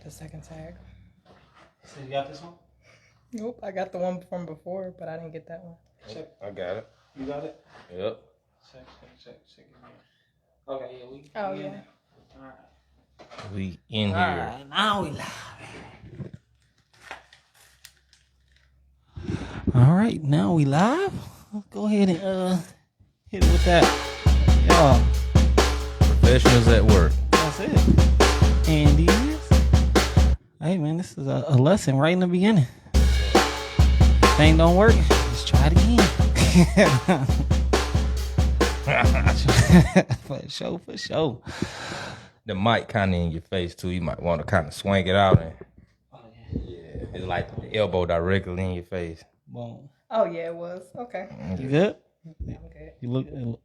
get the second tag. So you got this one? Nope, I got the one from before, but I didn't get that one. Check. I got it. You got it? Yep. Check it. Okay, yeah, we. Oh, we yeah. in it. All right. We in here. Alright, now we live. Alright, now we live. Let's go ahead and hit it with that. Y'all. Professionals at work. That's it. And these. Hey man, this is a lesson right in the beginning. Thing don't work, just try it again. For sure. The mic kind of in your face too. You might want to kind of swing it out and yeah, it's like the elbow directly in your face. Boom. Oh, yeah, it was. Okay. You good? I'm good. You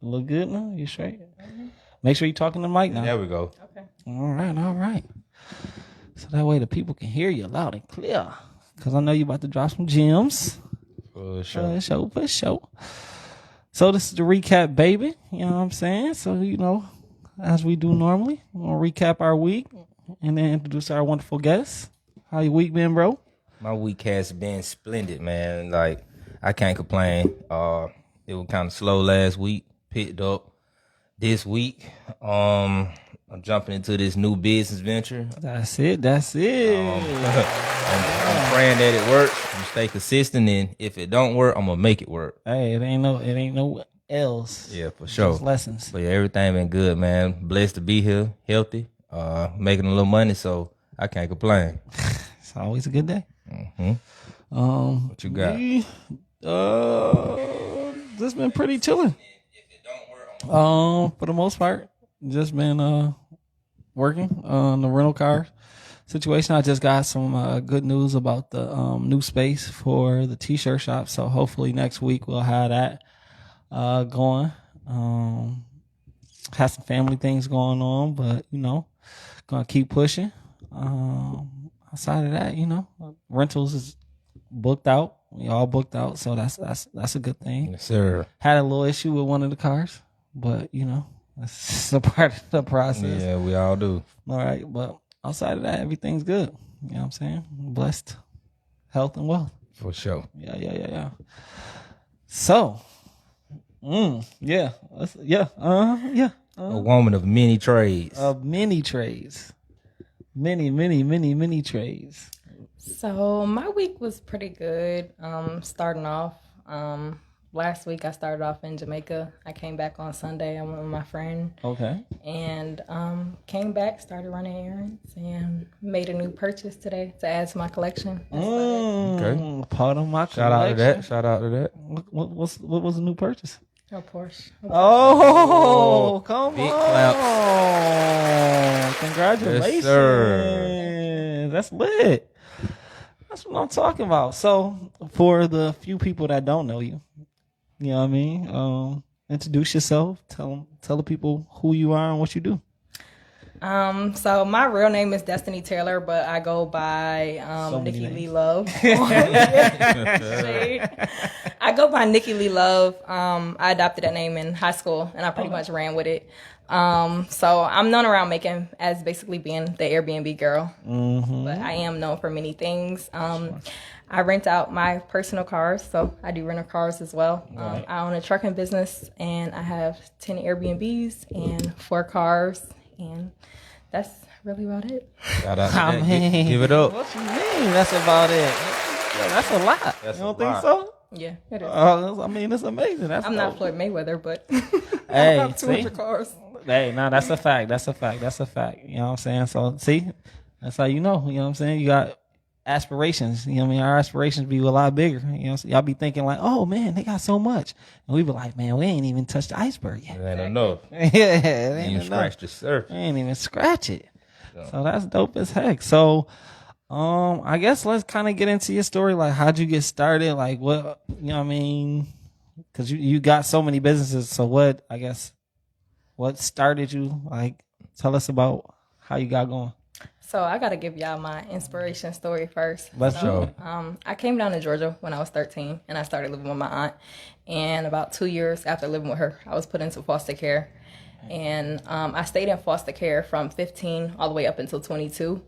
look good now? You straight? Mm-hmm. Make sure you're talking to the mic now. There we go. Okay. All right. So that way the people can hear you loud and clear. Because I know you about to drop some gems. For sure. For sure. So this is the recap, baby. You know what I'm saying? So, as we do normally, we'll recap our week and then introduce our wonderful guests. How your week been, bro? My week has been splendid, man. Like, I can't complain. It was kind of slow last week. Picked up this week. I'm jumping into this new business venture. That's it. I'm praying that it works. I'm stay consistent, and if it don't work, I'm gonna make it work. Hey, it ain't no else. Yeah, for sure. Just lessons. But yeah, everything been good, man. Blessed to be here, healthy, making a little money, so I can't complain. It's always a good day. Mm-hmm. What you got? This been pretty chilling. For the most part, just been working on the rental car situation. I just got some good news about the new space for the t-shirt shop. So hopefully next week we'll have that going. Have some family things going on, but gonna keep pushing. Outside of that, rentals is booked out. We all booked out, so that's a good thing. Yes, sir. Had a little issue with one of the cars, but that's a part of the process. Yeah, we all do. All right, but outside of that, everything's good. You know what I'm saying? Blessed, health and wealth. For sure. Yeah. So, yeah. A woman of many trades. Of many trades. Many trades. So my week was pretty good. Starting off, last week I started off in Jamaica. I came back on Sunday. I went with my friend. Okay. And came back, started running errands, and made a new purchase today to add to my collection. Okay. Part of my Shout out to that. What was the new purchase? A Porsche. Oh, come Big on. claps. Congratulations. Yes, sir. That's lit. That's what I'm talking about. So, for the few people that don't know you, you know what I mean? Introduce yourself. Tell the people who you are and what you do. So my real name is Destiny Taylor, but I go by Nikki Lee Love. I go by Nikki Lee Love. I adopted that name in high school, and I pretty much ran with it. So I'm known around Macon as basically being the Airbnb girl, but I am known for many things. I rent out my personal cars, so I do rental cars as well. I own a trucking business, and I have 10 Airbnbs and 4 cars, and that's really about it. Shout out to that. Give it up. What you mean? That's about it. Yeah, that's a lot. You don't think so? Yeah, it is. I mean, it's amazing. I'm not Floyd Mayweather, but Hey, I have 200 cars. Hey, no, that's a fact. You know what I'm saying? So, see, that's how you know. You know what I'm saying? You got aspirations. You know what I mean? Our aspirations be a lot bigger. You know, so y'all be thinking like, oh man, they got so much, and we be like, man, we ain't even touched the iceberg yet. It ain't enough. Yeah, You scratched the surface. We ain't even scratch it. So that's dope as heck. So, I guess let's kind of get into your story. Like, how'd you get started? Like, what, you know what I mean? Because you got so many businesses. So what started you? Like, tell us about how you got going. So I got to give y'all my inspiration story first. Let's go. I came down to Georgia when I was 13, and I started living with my aunt. And about 2 years after living with her, I was put into foster care. And I stayed in foster care from 15 all the way up until 22.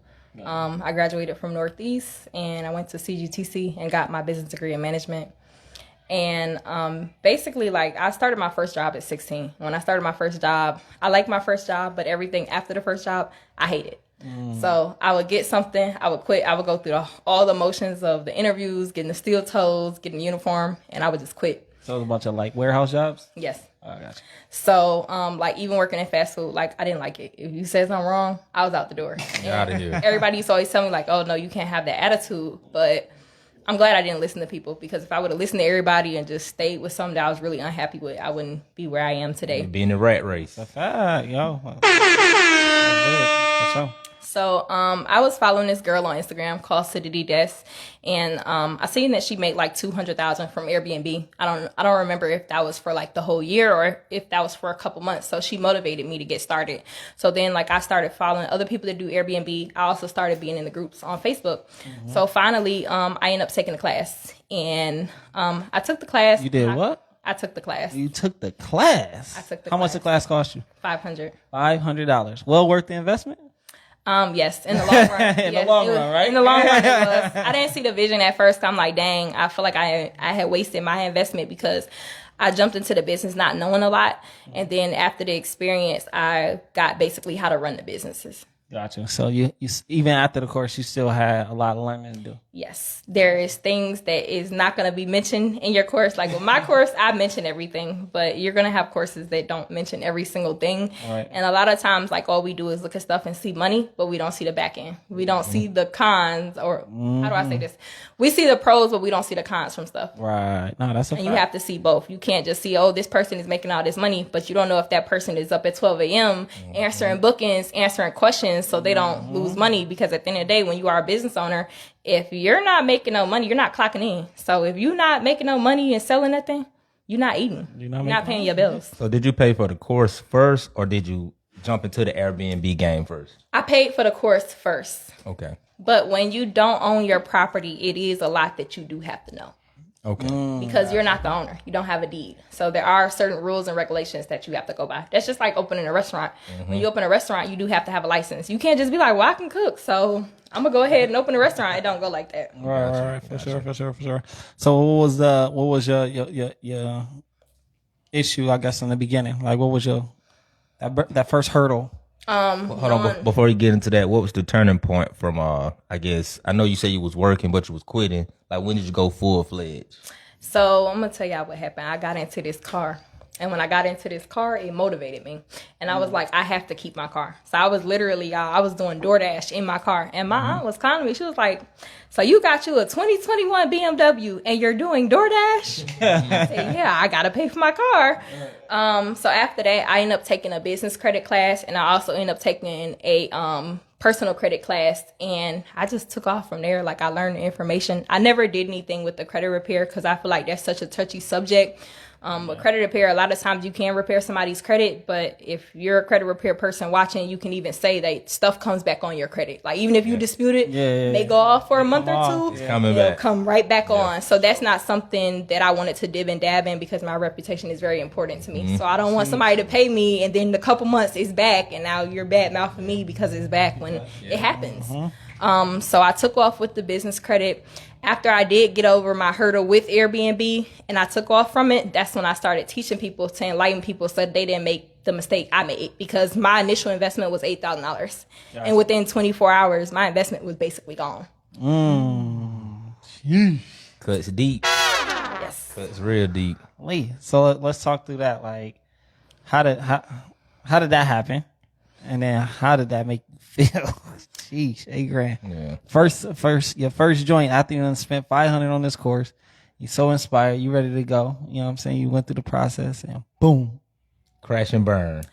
I graduated from Northeast, and I went to CGTC and got my business degree in management. And basically, like, I started my first job at 16. When I started my first job, I liked my first job, but everything after the first job, I hated. So I would get something, I would quit. I would go through all the motions of the interviews, getting the steel toes, getting the uniform, and I would just quit. So it was a bunch of like warehouse jobs? Yes. Oh, I gotcha. So, like, even working in fast food, like, I didn't like it. If you said something wrong, I was out the door. Out of here. Everybody used to always tell me, like, oh, no, you can't have that attitude. But I'm glad I didn't listen to people, because if I would have listened to everybody and just stayed with something that I was really unhappy with, I wouldn't be where I am today. Be in the rat race. That's a fact, yo. That's good. So I was following this girl on Instagram called Sidity Des, and I seen that she made like $200,000 from Airbnb. I don't remember if that was for like the whole year or if that was for a couple months. So she motivated me to get started. So then, like, I started following other people that do Airbnb. I also started being in the groups on Facebook. So finally, I ended up taking a class, and I took the class. You did what? I took the class. You took the class? I took the How class. much the class cost you? $500. $500. Well worth the investment? Yes, in the long run. In the long run, right? In the long run, it was. I didn't see the vision at first. I'm like, dang, I feel like I had wasted my investment, because I jumped into the business not knowing a lot. And then after the experience, I got basically how to run the businesses. Gotcha. So you even after the course, you still had a lot of learning to do. Yes, there is things that is not going to be mentioned in your course. Like with my course, I mention everything, but you're going to have courses that don't mention every single thing. Right. And a lot of times, like, all we do is look at stuff and see money, but we don't see the back end. We don't see the cons, or how do I say this? We see the pros, but we don't see the cons from stuff. Right. No, that's a And fact. you have to see both. You can't just see, oh, this person is making all this money, but you don't know if that person is up at 12 a.m. answering bookings, answering questions, so they don't lose money. Because at the end of the day, when you are a business owner, if you're not making no money, you're not clocking in. So if you're not making no money and selling nothing, you're not eating. You're not paying your bills. So did you pay for the course first, or did you jump into the Airbnb game first? I paid for the course first. Okay. But when you don't own your property, it is a lot that you do have to know. Okay. Because you're not the owner. You don't have a deed. So there are certain rules and regulations that you have to go by. That's just like opening a restaurant. When you open a restaurant, you do have to have a license. You can't just be like, well, I can cook, so I'm going to go ahead and open a restaurant. It don't go like that. Right. For sure. So what was your issue, I guess, in the beginning? Like, what was that first hurdle? Hold on, before you get into that, what was the turning point from, I guess, I know you said you was working, but you was quitting. Like, when did you go full-fledged? So I'm going to tell y'all what happened. I got into this car. And when I got into this car, it motivated me. And I was like, I have to keep my car. So I was literally, y'all, I was doing DoorDash in my car. And my aunt was calling me. She was like, so you got you a 2021 BMW and you're doing DoorDash? I said, yeah, I got to pay for my car. So after that, I ended up taking a business credit class. And I also ended up taking a personal credit class. And I just took off from there. Like, I learned the information. I never did anything with the credit repair, because I feel like that's such a touchy subject. With credit repair, a lot of times you can repair somebody's credit, but if you're a credit repair person watching, you can even say that stuff comes back on your credit. Like, even if you dispute it, may go off for a month or two, it'll come right back on. So that's not something that I wanted to dib and dab in, because my reputation is very important to me. So I don't want somebody to pay me and then a couple months it's back, and now you're bad mouthing me because it's back when it happens. So I took off with the business credit. After I did get over my hurdle with Airbnb and I took off from it, that's when I started teaching people, to enlighten people so that they didn't make the mistake I made, because my initial investment was $8,000. And within 24 hours, my investment was basically gone. Cuts deep. Yes. Cuts real deep. Lee, so let's talk through that. Like, how did that happen? And then how did that make you feel? Sheesh, $8,000. Yeah. Your first joint after you spent $500 on this course. You're so inspired. You ready to go. You know what I'm saying? You went through the process and boom. Crash and burn.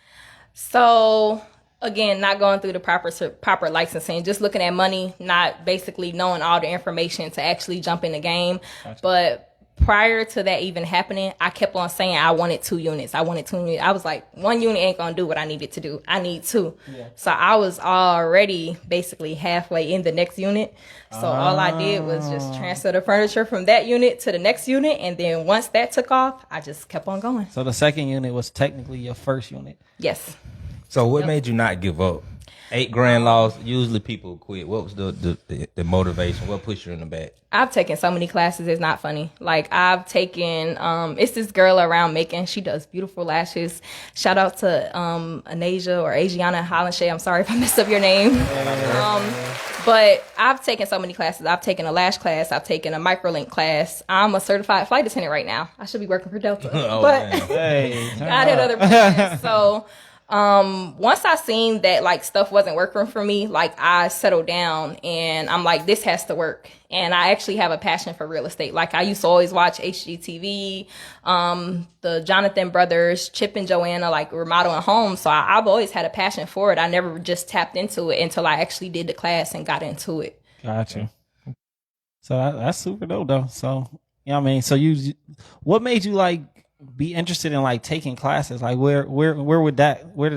So again, not going through the proper licensing, just looking at money, not basically knowing all the information to actually jump in the game. Gotcha. But prior to that even happening, I kept on saying I wanted 2 units. I was like, 1 unit ain't gonna do what I needed to do. I need 2. Yeah. So I was already basically halfway in the next unit. So all I did was just transfer the furniture from that unit to the next unit. And then once that took off, I just kept on going. So the second unit was technically your first unit. Yes. So what made you not give up 8 grand loss. Usually people quit. What was the motivation? What pushed you in the back? I've taken so many classes, it's not funny. Like I've taken it's this girl around Macon. She does beautiful lashes. Shout out to Anasia or Asiana Hollandshay. I'm sorry if I messed up your name. But I've taken so many classes. I've taken a lash class. I've taken a microlink class. I'm a certified flight attendant right now. I should be working for Delta. But I did other plans. So once I seen that like stuff wasn't working for me, like I settled down and I'm like, this has to work. And I actually have a passion for real estate. Like I used to always watch HGTV, the Jonathan brothers, Chip and Joanna, like remodeling homes. So I've always had a passion for it. I never just tapped into it until I actually did the class and got into it. Gotcha. So that's super dope though. So, you know what I mean? So what made you like be interested in like taking classes? Like where did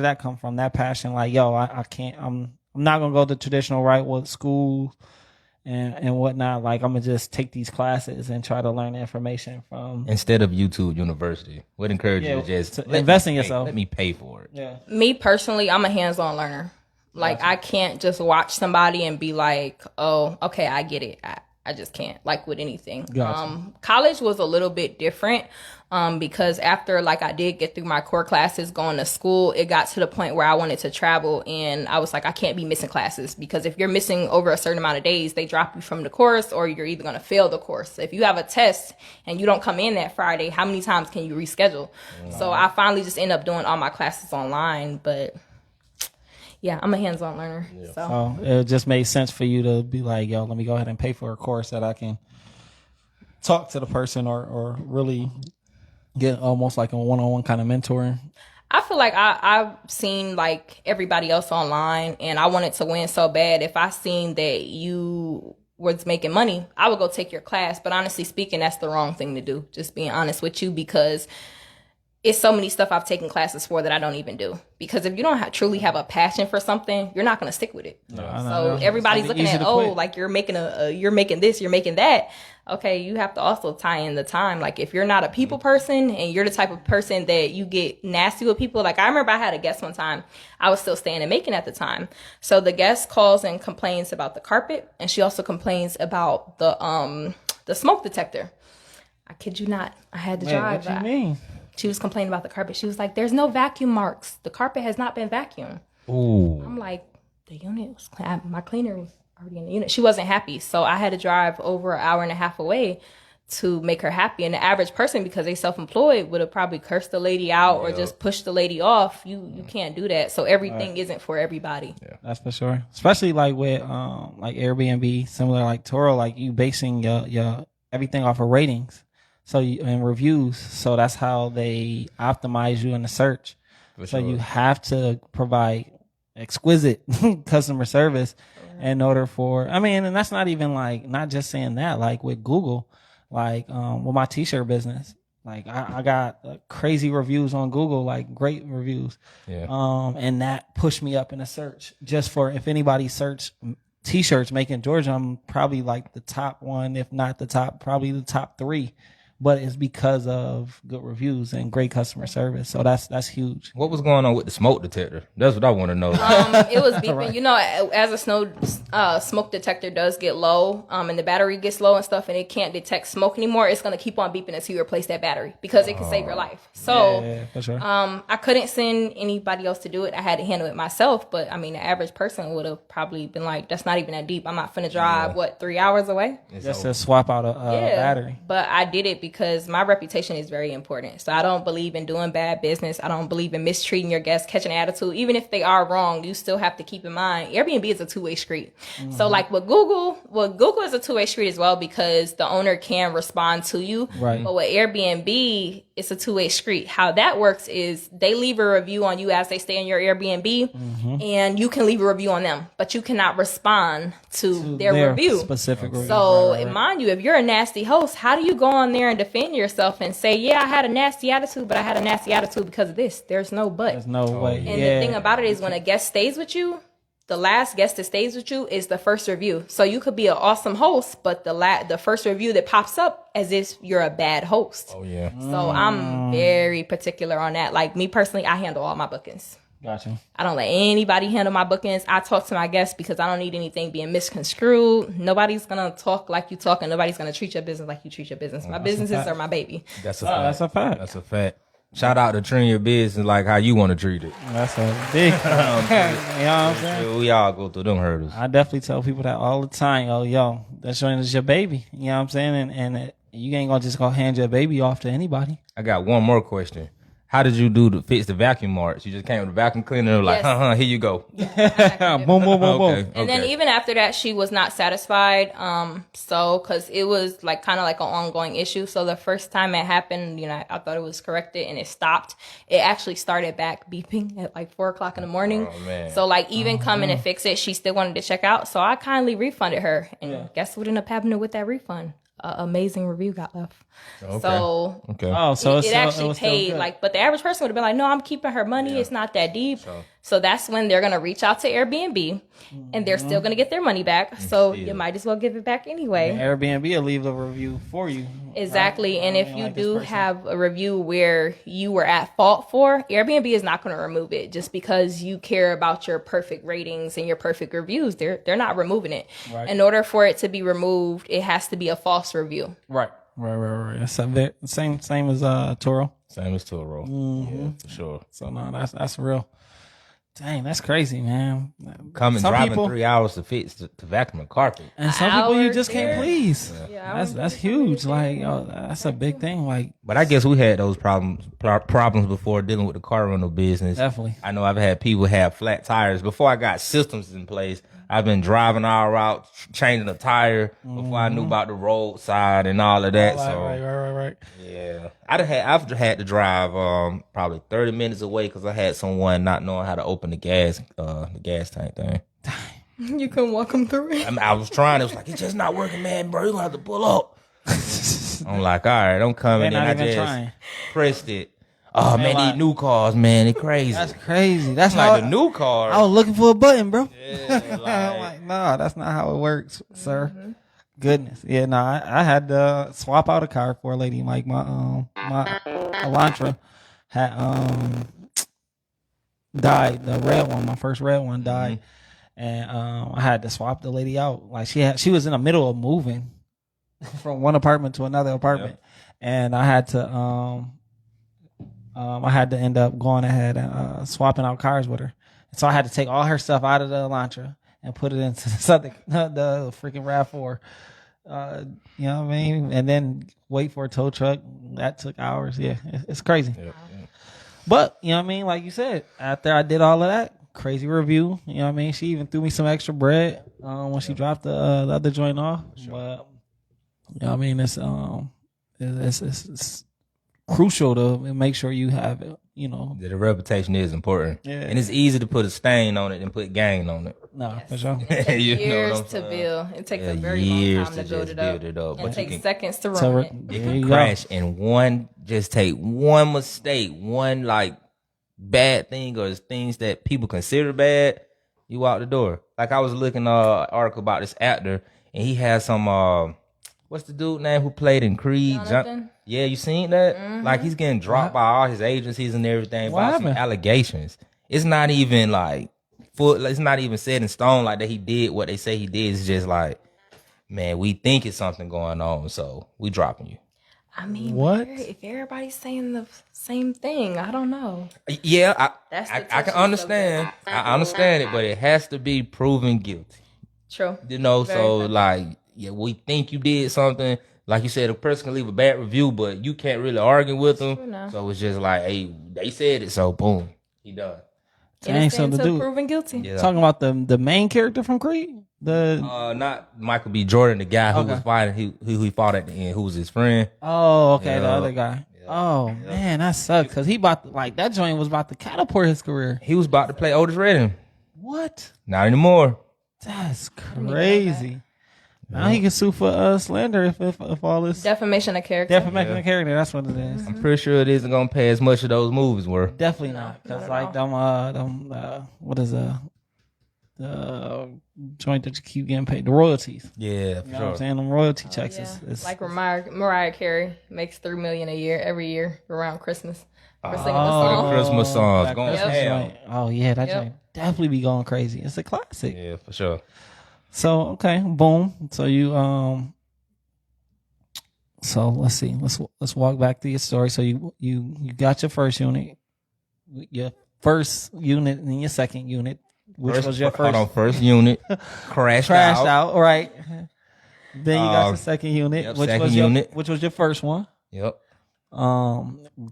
that come from? That passion? Like, yo, I can't, I'm not going to go the traditional right with school and whatnot. Like I'm gonna just take these classes and try to learn the information from instead of YouTube University. What encouraged you to just invest in yourself? Let me pay for it. Yeah. Me personally, I'm a hands-on learner. Like I can't just watch somebody and be like, oh, okay, I get it. I just can't, like with anything. Gotcha. College was a little bit different because after like I did get through my core classes going to school, it got to the point where I wanted to travel and I was like, I can't be missing classes because if you're missing over a certain amount of days, they drop you from the course or you're either going to fail the course. So if you have a test and you don't come in that Friday, how many times can you reschedule? So I finally just end up doing all my classes online, but yeah, I'm a hands-on learner. Yeah. So it just made sense for you to be like, yo, let me go ahead and pay for a course that I can talk to the person or really get almost like a one-on-one kind of mentoring. I feel like I've seen like everybody else online and I wanted to win so bad. If I seen that you was making money, I would go take your class. But honestly speaking, that's the wrong thing to do. Just being honest with you, because it's so many stuff I've taken classes for that I don't even do. Because if you don't truly have a passion for something, you're not going to stick with it. So everybody's looking at, oh, like you're making you're making this, you're making that. Okay, you have to also tie in the time. Like if you're not a people person and you're the type of person that you get nasty with people. Like I remember I had a guest one time. I was still staying in Macon at the time. So the guest calls and complains about the carpet. And she also complains about the smoke detector. I kid you not. I had to drive. What you mean? She was complaining about the carpet. She was like, there's no vacuum marks. The carpet has not been vacuumed. Ooh. I'm like, the unit was clean. My cleaner was already in the unit. She wasn't happy. So I had to drive over an hour and a half away to make her happy. And the average person, because they self-employed, would have probably cursed the lady out or just pushed the lady off. You can't do that. So everything isn't for everybody. Yeah, that's for sure. Especially like with like Airbnb, similar like Toro, like you basing your everything off of ratings. So and reviews, so that's how they optimize you in the search. So you have to provide exquisite customer service in order for. I mean, and that's not even like not just saying that. Like with Google, like with my t-shirt business, like I got crazy reviews on Google, like great reviews. Yeah. And that pushed me up in a search just for if anybody search t-shirts making Georgia, I'm probably like the top one, if not the top, probably the top 3. But it's because of good reviews and great customer service. So that's huge. What was going on with the smoke detector? That's what I want to know. It was beeping. Right. You know, as a smoke detector does get low, and the battery gets low and stuff, and it can't detect smoke anymore, it's going to keep on beeping until you replace that battery because it can save your life. So, yeah, for sure. I couldn't send anybody else to do it. I had to handle it myself. But I mean, the average person would have probably been like, "That's not even that deep. I'm not finna drive 3 hours away just to swap out a battery." But I did it because my reputation is very important. So I don't believe in doing bad business. I don't believe in mistreating your guests, catching an attitude. Even if they are wrong, you still have to keep in mind, Airbnb is a two-way street. Mm-hmm. So like with Google is a two-way street as well because the owner can respond to you. Right. But with Airbnb, it's a two-way street. How that works is they leave a review on you as they stay in your Airbnb, and you can leave a review on them, but you cannot respond to their review. Specific review. So mind you, if you're a nasty host, how do you go on there and defend yourself and say, yeah, I had a nasty attitude, but I had a nasty attitude because of this? There's no but. There's no way. And the thing about it is when a guest stays with you, the last guest that stays with you is the first review. So you could be an awesome host, but the first review that pops up as if you're a bad host. Oh, yeah. So I'm very particular on that. Like me personally, I handle all my bookings. Gotcha. I don't let anybody handle my bookings. I talk to my guests because I don't need anything being misconstrued. Nobody's gonna talk like you talk, and nobody's gonna treat your business like you treat your business. My businesses are my baby. That's a fact. That's a fact. That's a fact. Shout out to treating your business like how you want to treat it. That's a big. You know what I'm saying? We all go through them hurdles. I definitely tell people that all the time. Oh, yo, that joint is your baby. You know what I'm saying? And you ain't gonna just go hand your baby off to anybody. I got one more question. How did you do to fix the vacuum marks? You just came with a vacuum cleaner and like, Yes. here you go. Boom, boom, boom, Okay. boom. And then even after that, she was not satisfied. So because it was like kind of like an ongoing issue. So the first time it happened, I thought it was corrected and it stopped. It actually started back beeping at like 4:00 in the morning. Oh, man. So like even coming and fix it, she still wanted to check out. So I kindly refunded her. And guess what ended up happening with that refund? Amazing review got left. Okay. So Okay. Oh, so it actually was still paid good. but the average person would have been like, no, I'm keeping her money. It's not that deep. So that's when they're going to reach out to Airbnb and they're still going to get their money back. So you might as well give it back anyway. Airbnb will leave a review for you. Exactly. Right? And if you do have a review where you were at fault for, Airbnb is not going to remove it just because you care about your perfect ratings and your perfect reviews. They're not removing it. Right. In order for it to be removed, it has to be a false review. Right. That's the same as Toro. Same as Toro. Yeah, for sure. So no, that's real. Dang, that's crazy, man. Coming Some driving people- 3 hours to fix to vacuum a carpet. And some people you Hours just can't there. please. Yeah, That's huge. Like, that's a big thing. Like, But I guess we had those problems before dealing with the car rental business. definitely. I know I've had people have flat tires. Before I got systems in place, I've been driving all out, changing a tire before I knew about the roadside and all of that. Right. Yeah, I've had to drive probably 30 minutes away because I had someone not knowing how to open the gas tank thing. You can walk them through it. I was trying. It was like, it's just not working, man, bro. You gonna have to pull up. I'm like, all right, I'm coming. They're And not I even just trying. pressed it. Oh man, like- these new cars, man, they crazy. That's crazy. That's like how the new car. I was looking for a button, bro. Yeah, I'm like, like, no, that's not how it works, sir. Goodness. Yeah, no, I had to swap out a car for a lady. Like my Elantra had died. The red one, my first red one died. And I had to swap the lady out. Like she was in the middle of moving from one apartment to another apartment. And I had to end up going ahead and swapping out cars with her. So I had to take all her stuff out of the Elantra and put it into the freaking RAV4. You know what I mean? And then wait for a tow truck. That took hours. Yeah, it's crazy. But, you know what I mean? Like you said, after I did all of that, crazy review. You know what I mean? She even threw me some extra bread when she dropped the other joint off. But, you know what I mean? It's crucial to make sure you have it, you know. the reputation is important. Yeah. And it's easy to put a stain on it and put gain on it. No, for sure. It takes You know what years I'm to saying? build. It takes Yeah, a very years long time to to build just it up. build it up, but It you takes can- seconds to So, run it. It there can you go. crash and just take one mistake, one like bad thing or things that people consider bad, you out the door. Like I was looking article about this actor and he has some what's the dude name who played in Creed? Jonathan? Yeah, you seen that? Like he's getting dropped by all his agencies and everything What by some happened? allegations. It's not even like it's not even set in stone like that he did what they say he did. It's just like, man, we think it's something going on, so we dropping you. I mean, What? if everybody's saying the same thing, I don't know. Yeah, That's the I can touchy understand. I understand it, but it has to be proven guilty. True. You know, Very so fair. like, yeah, we think you did something. Like you said, a person can leave a bad review, but you can't really argue with True them. now. So it's just like, hey, they said it, so boom, he done. Dang, so Innocent the until dude proven guilty. Yeah. talking about the main character from Creed. Not Michael B. Jordan, the guy who was fighting, who he fought at the end, who was his friend. Oh, okay, the Yeah. other guy. Oh man, that sucks because he that joint was about to catapult his career. He was about to play Otis Redding. What? Not anymore. That's crazy. Now he can sue for slander if all this Defamation of character. defamation of character. That's what it is. I'm pretty sure it isn't gonna pay as much as those movies were. Definitely not. Because like them what is the joint that you keep getting paid? The royalties. Yeah, for You know what I'm sure. saying? Them royalty checks Yeah. is Like Mariah Carey makes $3 million a year every year around Christmas for singing the Oh, song. the Christmas songs that going Christmas ham. joint. Oh yeah, that Yep. joint definitely be going crazy. It's a classic. Yeah, for sure. So okay, boom. So you so let's see. Let's walk back to your story. So you got your first unit, and your second unit, which was your first. Hold on, first unit crashed out. right? Then you got your second unit, yep, which second was unit. which was your first one. Yep.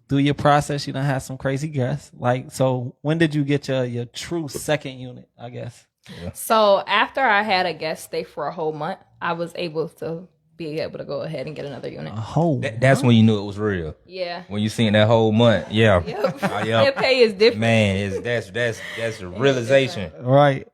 Through your process, you done had some crazy guests. Like, so when did you get your true second unit? I guess. So after I had a guest stay for a whole month, I was able to go ahead and get another unit. That's when you knew it was real. Yeah. When you seen that whole month. Yeah. Yep. Yep. Their pay is different. Man, that's a realization. Right.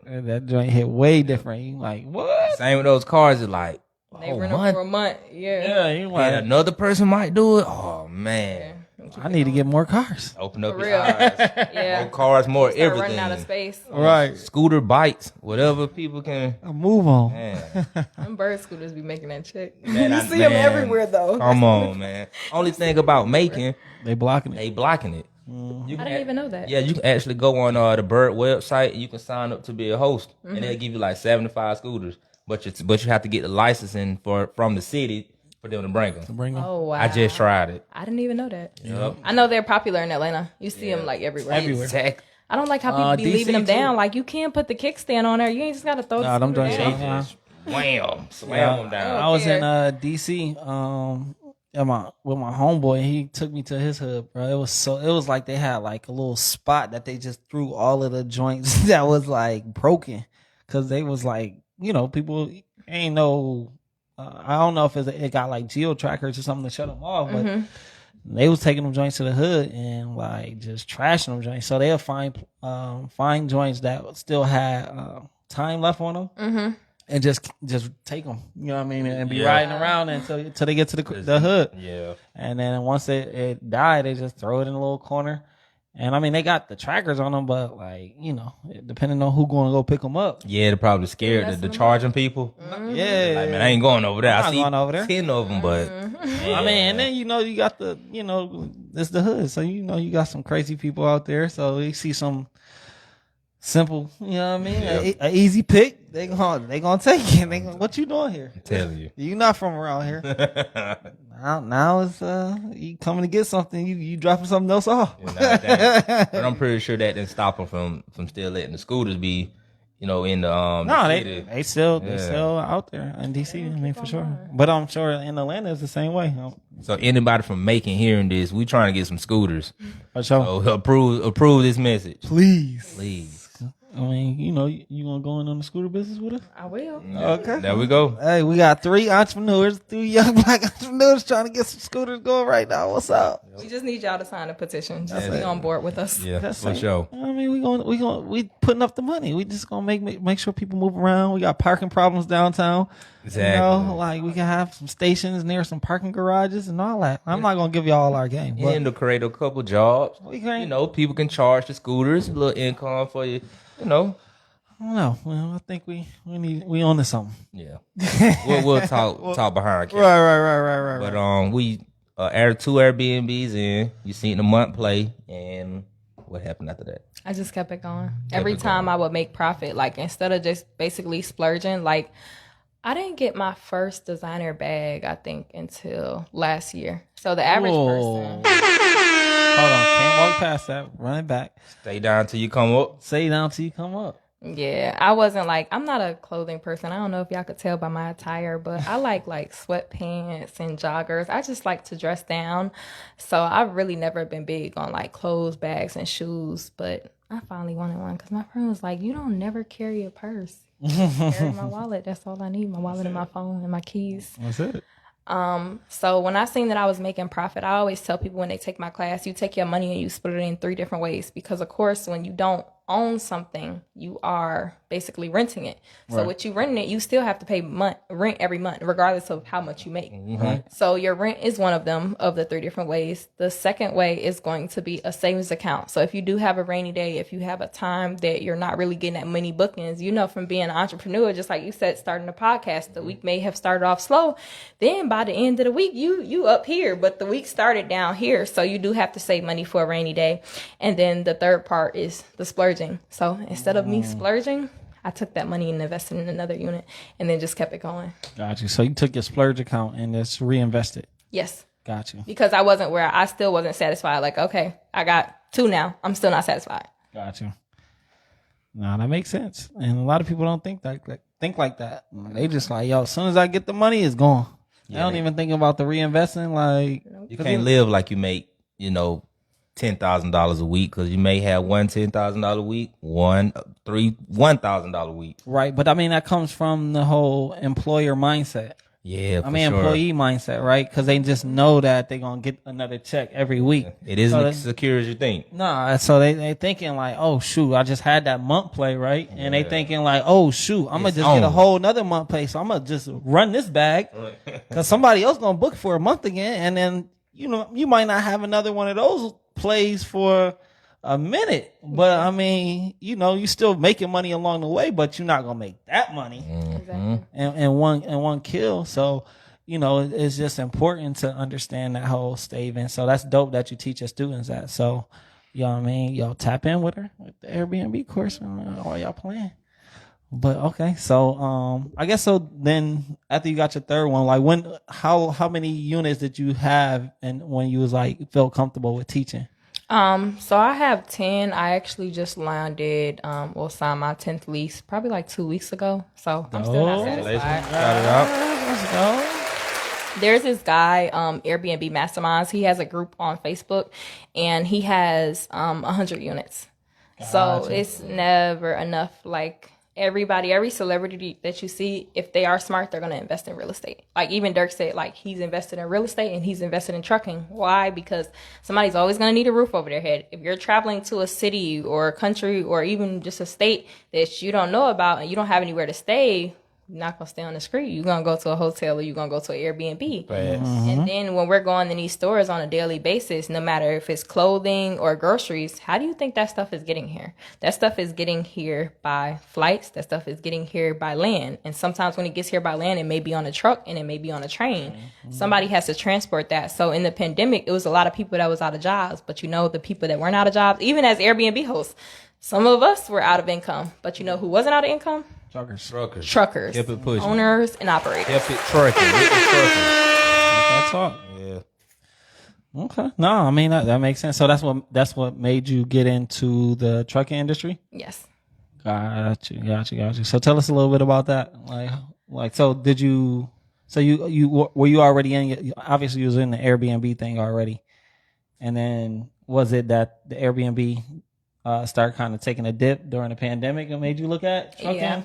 And that joint hit way different. You like, what? Same with those cars. It's like, They rent them for a month. Yeah. Yeah, you like, and another person might do it. Oh man. I need to get more cars. Open up For your real. eyes. Yeah. More cars, more Start everything. running out of space. Right. Scooter, bikes, whatever people can. Move on. Man, Them bird scooters be making that check. Man, You I- see them man. everywhere though. come on, man. Only thing about making, They blocking it. they blocking it. Mm-hmm. You I can didn't even know that. Yeah, you can actually go on the Bird website and you can sign up to be a host, and they'll give you like 75 scooters. But you have to get the licensing from the city for them to bring them. Bring them. Oh wow. I just tried it. I didn't even know that. Yep. I know they're popular in Atlanta. You see them like everywhere. Exact- I don't like how people be DC leaving them too. down. Like you can't put the kickstand on there. You ain't just gotta throw Nah, the them scooter joints down. ain't- Just wham, slam them down. I was in care. DC with my homeboy. He took me to his hood, bro. It was like they had like a little spot that they just threw all of the joints that was like broken, because they was like, people ain't no. I don't know if it got like geo trackers or something to shut them off, but they was taking them joints to the hood and like just trashing them joints. So they'll find joints that still had time left on them. And just take them, you know what I mean, and be riding around until they get to the hood. Yeah. And then once it died, they just throw it in a little corner. And I mean, they got the trackers on them, but like, depending on who going to go pick them up. Yeah, they're probably scared the charging people. Yeah, Like, man, I ain't going over there. I'm I not see going over there. 10 of them, but I mean, and then you got it's the hood, so you got some crazy people out there. So you see some simple, you know what I mean, Yeah. a easy pick. They gonna take it. What you doing here? I'm telling you. You not from around here. Now it's you coming to get something. You dropping something else off. But I'm pretty sure that didn't stop them from still letting the scooters be, in the No, the they city. still out there in DC. I mean, for sure. But I'm sure in Atlanta it's the same way. So anybody from Macon hearing this, we trying to get some scooters. For sure. So approve this message, Please. please. I mean, you gonna go in on the scooter business with us? I will. Okay. There we go. Hey, we got three young black entrepreneurs trying to get some scooters going right now. What's up? We just need y'all to sign a petition. Just be on board with us. Yeah, That's for it. sure. I mean, we putting up the money. We just gonna make sure people move around. We got parking problems downtown. Exactly. Like we can have some stations near some parking garages and all that. I'm not gonna give y'all all our game, but And to create a couple jobs. we can. People can charge the scooters, a little income for you. I don't know. Well, I think we on to something. Yeah. we'll talk behind camera. Right. But we added 2 Airbnbs in. You seen the month play, and what happened after that? I just kept it going. Every time I would make profit, like instead of just basically splurging, like I didn't get my first designer bag, I think, until last year. So the average person. Hold on, can't walk past that. Run it back. Stay down till you come up. Stay down till you come up. Yeah, I wasn't like, I'm not a clothing person. I don't know if y'all could tell by my attire, but I like sweatpants and joggers. I just like to dress down. So I've really never been big on like clothes, bags, and shoes. But I finally wanted one because my friend was like, you don't never carry a purse. Carry my wallet. That's all I need. My wallet and my phone and my keys. That's it. So when I seen that I was making profit, I always tell people when they take my class, you take your money and you split it in 3 different ways. Because of course, when you don't own something, you are basically renting it. So Right. what you renting it, you still have to pay rent every month, regardless of how much you make. Right. So your rent is one of them of the 3 different ways. The second way is going to be a savings account. So if you do have a rainy day, if you have a time that you're not really getting that many bookings, you know, from being an entrepreneur, just like you said, starting a podcast, the week may have started off slow. Then by the end of the week, you up here, but the week started down here. So you do have to save money for a rainy day. And then the third part is the splurging. So instead of me splurging, I took that money and invested in another unit and then just kept it going. Got you. So you took your splurge account and just reinvested. Yes. Got you. Because I still wasn't satisfied. Like, okay, I got 2 now. I'm still not satisfied. Got you. No, that makes sense. And a lot of people don't think like that. They just like, yo, as soon as I get the money, it's gone. They don't even think about the reinvesting. Like, You can't live like you make, $10,000 a week, because you may have one $10,000 a week, $1,000 a week. right. But I mean, that comes from the whole employer mindset. Yeah, I mean, employee mindset, right? Because they just know that they're going to get another check every week. It isn't as secure as you think. Nah, so they thinking like, oh, shoot, I just had that month play, right? And they thinking like, oh, shoot, I'm going to just get a whole nother month play. So I'm going to just run this bag because somebody else going to book for a month again. And then, you might not have another one of those plays for a minute. But I mean, you still making money along the way, but you're not going to make that money. Exactly. And one kill. So, it's just important to understand that whole saving. So that's dope that you teach your students that. So, you know what I mean? Y'all tap in with her with the Airbnb course while y'all playing. But okay, so I guess so. Then after you got your third one, like how many units did you have, and when you was like felt comfortable with teaching? So I have 10. I actually just landed, signed my 10th lease probably like 2 weeks ago. So I'm still not satisfied. Shout it out. Let's go. There's this guy, Airbnb Masterminds. He has a group on Facebook, and he has 100 units. So it's never enough. Like every celebrity that you see, if they are smart, they're going to invest in real estate. Like even Dirk said, like he's invested in real estate and he's invested in trucking. Why? Because somebody's always going to need a roof over their head. If you're traveling to a city or a country or even just a state that you don't know about and you don't have anywhere to stay, you're not going to stay on the street. You're going to go to a hotel or you're going to go to an Airbnb. And then when we're going in these stores on a daily basis, no matter if it's clothing or groceries, how do you think that stuff is getting here? That stuff is getting here by flights. That stuff is getting here by land. And sometimes when it gets here by land, it may be on a truck and it may be on a train. Somebody has to transport that. So in the pandemic, it was a lot of people that was out of jobs. But the people that weren't out of jobs, even as Airbnb hosts, some of us were out of income. But who wasn't out of income? Truckers. Kept it pushing. Owners and operators. Kept it trucking. That's all. Yeah. Okay. No, I mean that makes sense. So that's what made you get into the trucking industry? Yes. Got you. So tell us a little bit about that. Like so did you were you already obviously you was in the Airbnb thing already. And then was it that the Airbnb start kind of taking a dip during the pandemic and made you look at trucking? Yeah.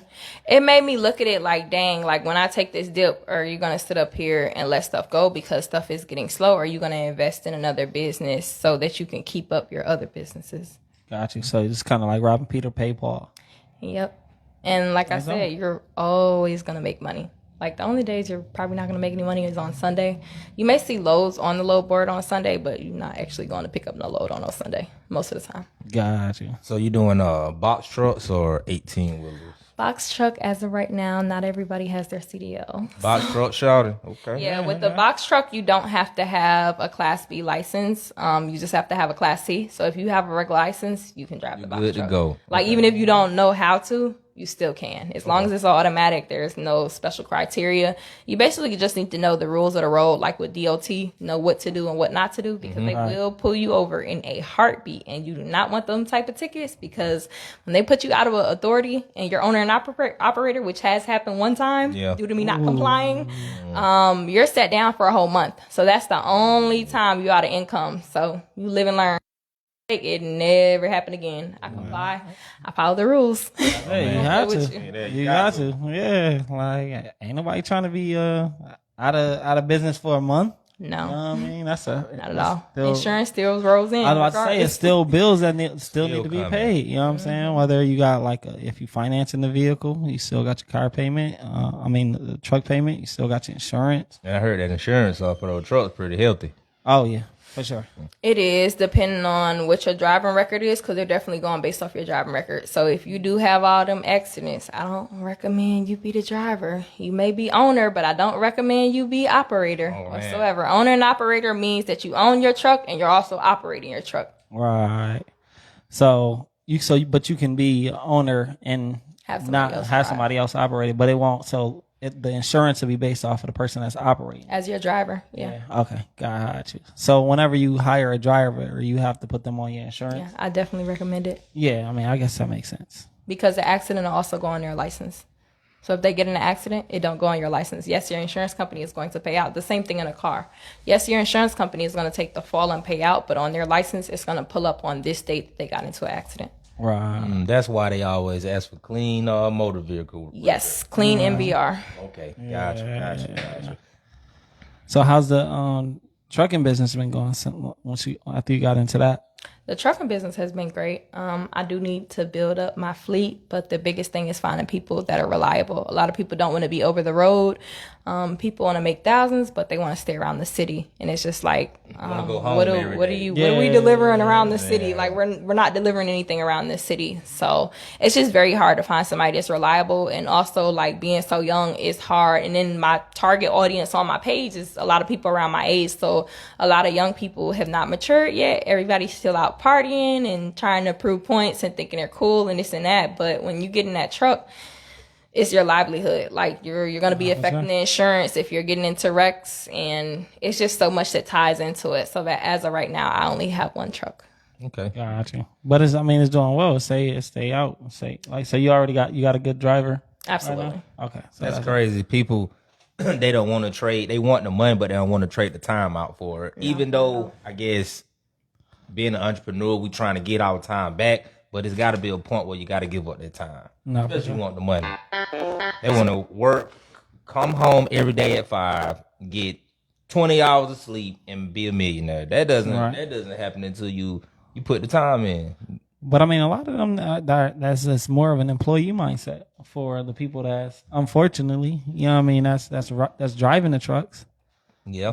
It made me look at it like, dang, like when I take this dip, are you going to sit up here and let stuff go because stuff is getting slow? Or are you going to invest in another business so that you can keep up your other businesses? Got you. So it's kind of like robbing Peter, pay Paul. Yep. And like I said, you're always going to make money. Like the only days you're probably not going to make any money is on Sunday. You may see loads on the load board on Sunday, but you're not actually going to pick up no load on Sunday most of the time. Got you. So you doing box trucks or 18-wheelers? Box truck as of right now, not everybody has their CDL. Box truck, shouting. Okay. Yeah, with the box truck, you don't have to have a Class B license. You just have to have a Class C. So if you have a regular license, you can drive the box truck. Good to go. Like even if you don't know how to, you still can. As long as it's automatic, there's no special criteria. You basically just need to know the rules of the road, like with DOT, know what to do and what not to do, because they will pull you over in a heartbeat. And you do not want them type of tickets, because when they put you out of an authority and your owner and operator, which has happened one time due to me not complying, you're set down for a whole month. So that's the only time you're out of income. So you live and learn. It never happened again. I comply. I follow the rules. Hey, you have to. You got to. Yeah. Like ain't nobody trying to be out of business for a month. You No, know what I mean? That's a not at all. still- Insurance still rolls in. I was about to say regardless. it's still bills that still need Still to be coming. paid. You know what I'm saying? Whether you got like if you financing the vehicle, you still got your car payment. The truck payment, you still got your insurance. And I heard that insurance for those trucks pretty healthy. Oh yeah, for sure. It is depending on what your driving record is, because they're definitely going based off your driving record. So if you do have all them accidents, I don't recommend you be the driver. You may be owner, but I don't recommend you be operator whatsoever. Owner and operator means that you own your truck and you're also operating your truck. Right. But you can be owner and Have somebody not else have drive. somebody else operate it, but it won't. So the insurance will be based off of the person that's operating. As your driver, yeah. Okay, got you. So whenever you hire a driver, you have to put them on your insurance. Yeah, I definitely recommend it Yeah, I mean, I guess that makes sense. because the accident will also go on their license. So if they get in an accident, it don't go on your license. Yes, your insurance company is going to pay out. The same thing in a car. Yes, your insurance company is going to take the fall and pay out, but on their license, it's going to pull up on this date that they got into an accident. Right. That's why they always ask for clean motor vehicle. Yes, clean MVR. Okay, gotcha. So how's the trucking business been going after you got into that? The trucking business has been great. I do need to build up my fleet, but the biggest thing is finding people that are reliable. A lot of people don't want to be over the road. People want to make thousands, but they want to stay around the city. And it's just like, go home what every are day. you? What are we delivering around the city? Like we're not delivering anything around this city. So it's just very hard to find somebody that's reliable. And also like being so young is hard. And then my target audience on my page is a lot of people around my age. So a lot of young people have not matured yet. Everybody's still out partying and trying to prove points and thinking they're cool and this and that. But when you get in that truck, it's your livelihood. Like you're going to be affecting the insurance if you're getting into wrecks, and it's just so much that ties into it. So that as of right now, I only have one truck. Okay. Got you. But it's doing well. Stay out. So you already got a good driver. Absolutely. Okay. So That's crazy. People, they don't want to trade. They want the money, but they don't want to trade the time out for it. Even though, I guess, being an entrepreneur, we trying to get our time back, but it's got to be a point where you got to give up that time. No, for Especially you want the money. They want to work, come home every day at 5, get 20 hours of sleep, and be a millionaire. That doesn't happen until you put the time in. But I mean, a lot of them that's just more of an employee mindset for the people that's unfortunately, you know what I mean, that's driving the trucks. Yeah,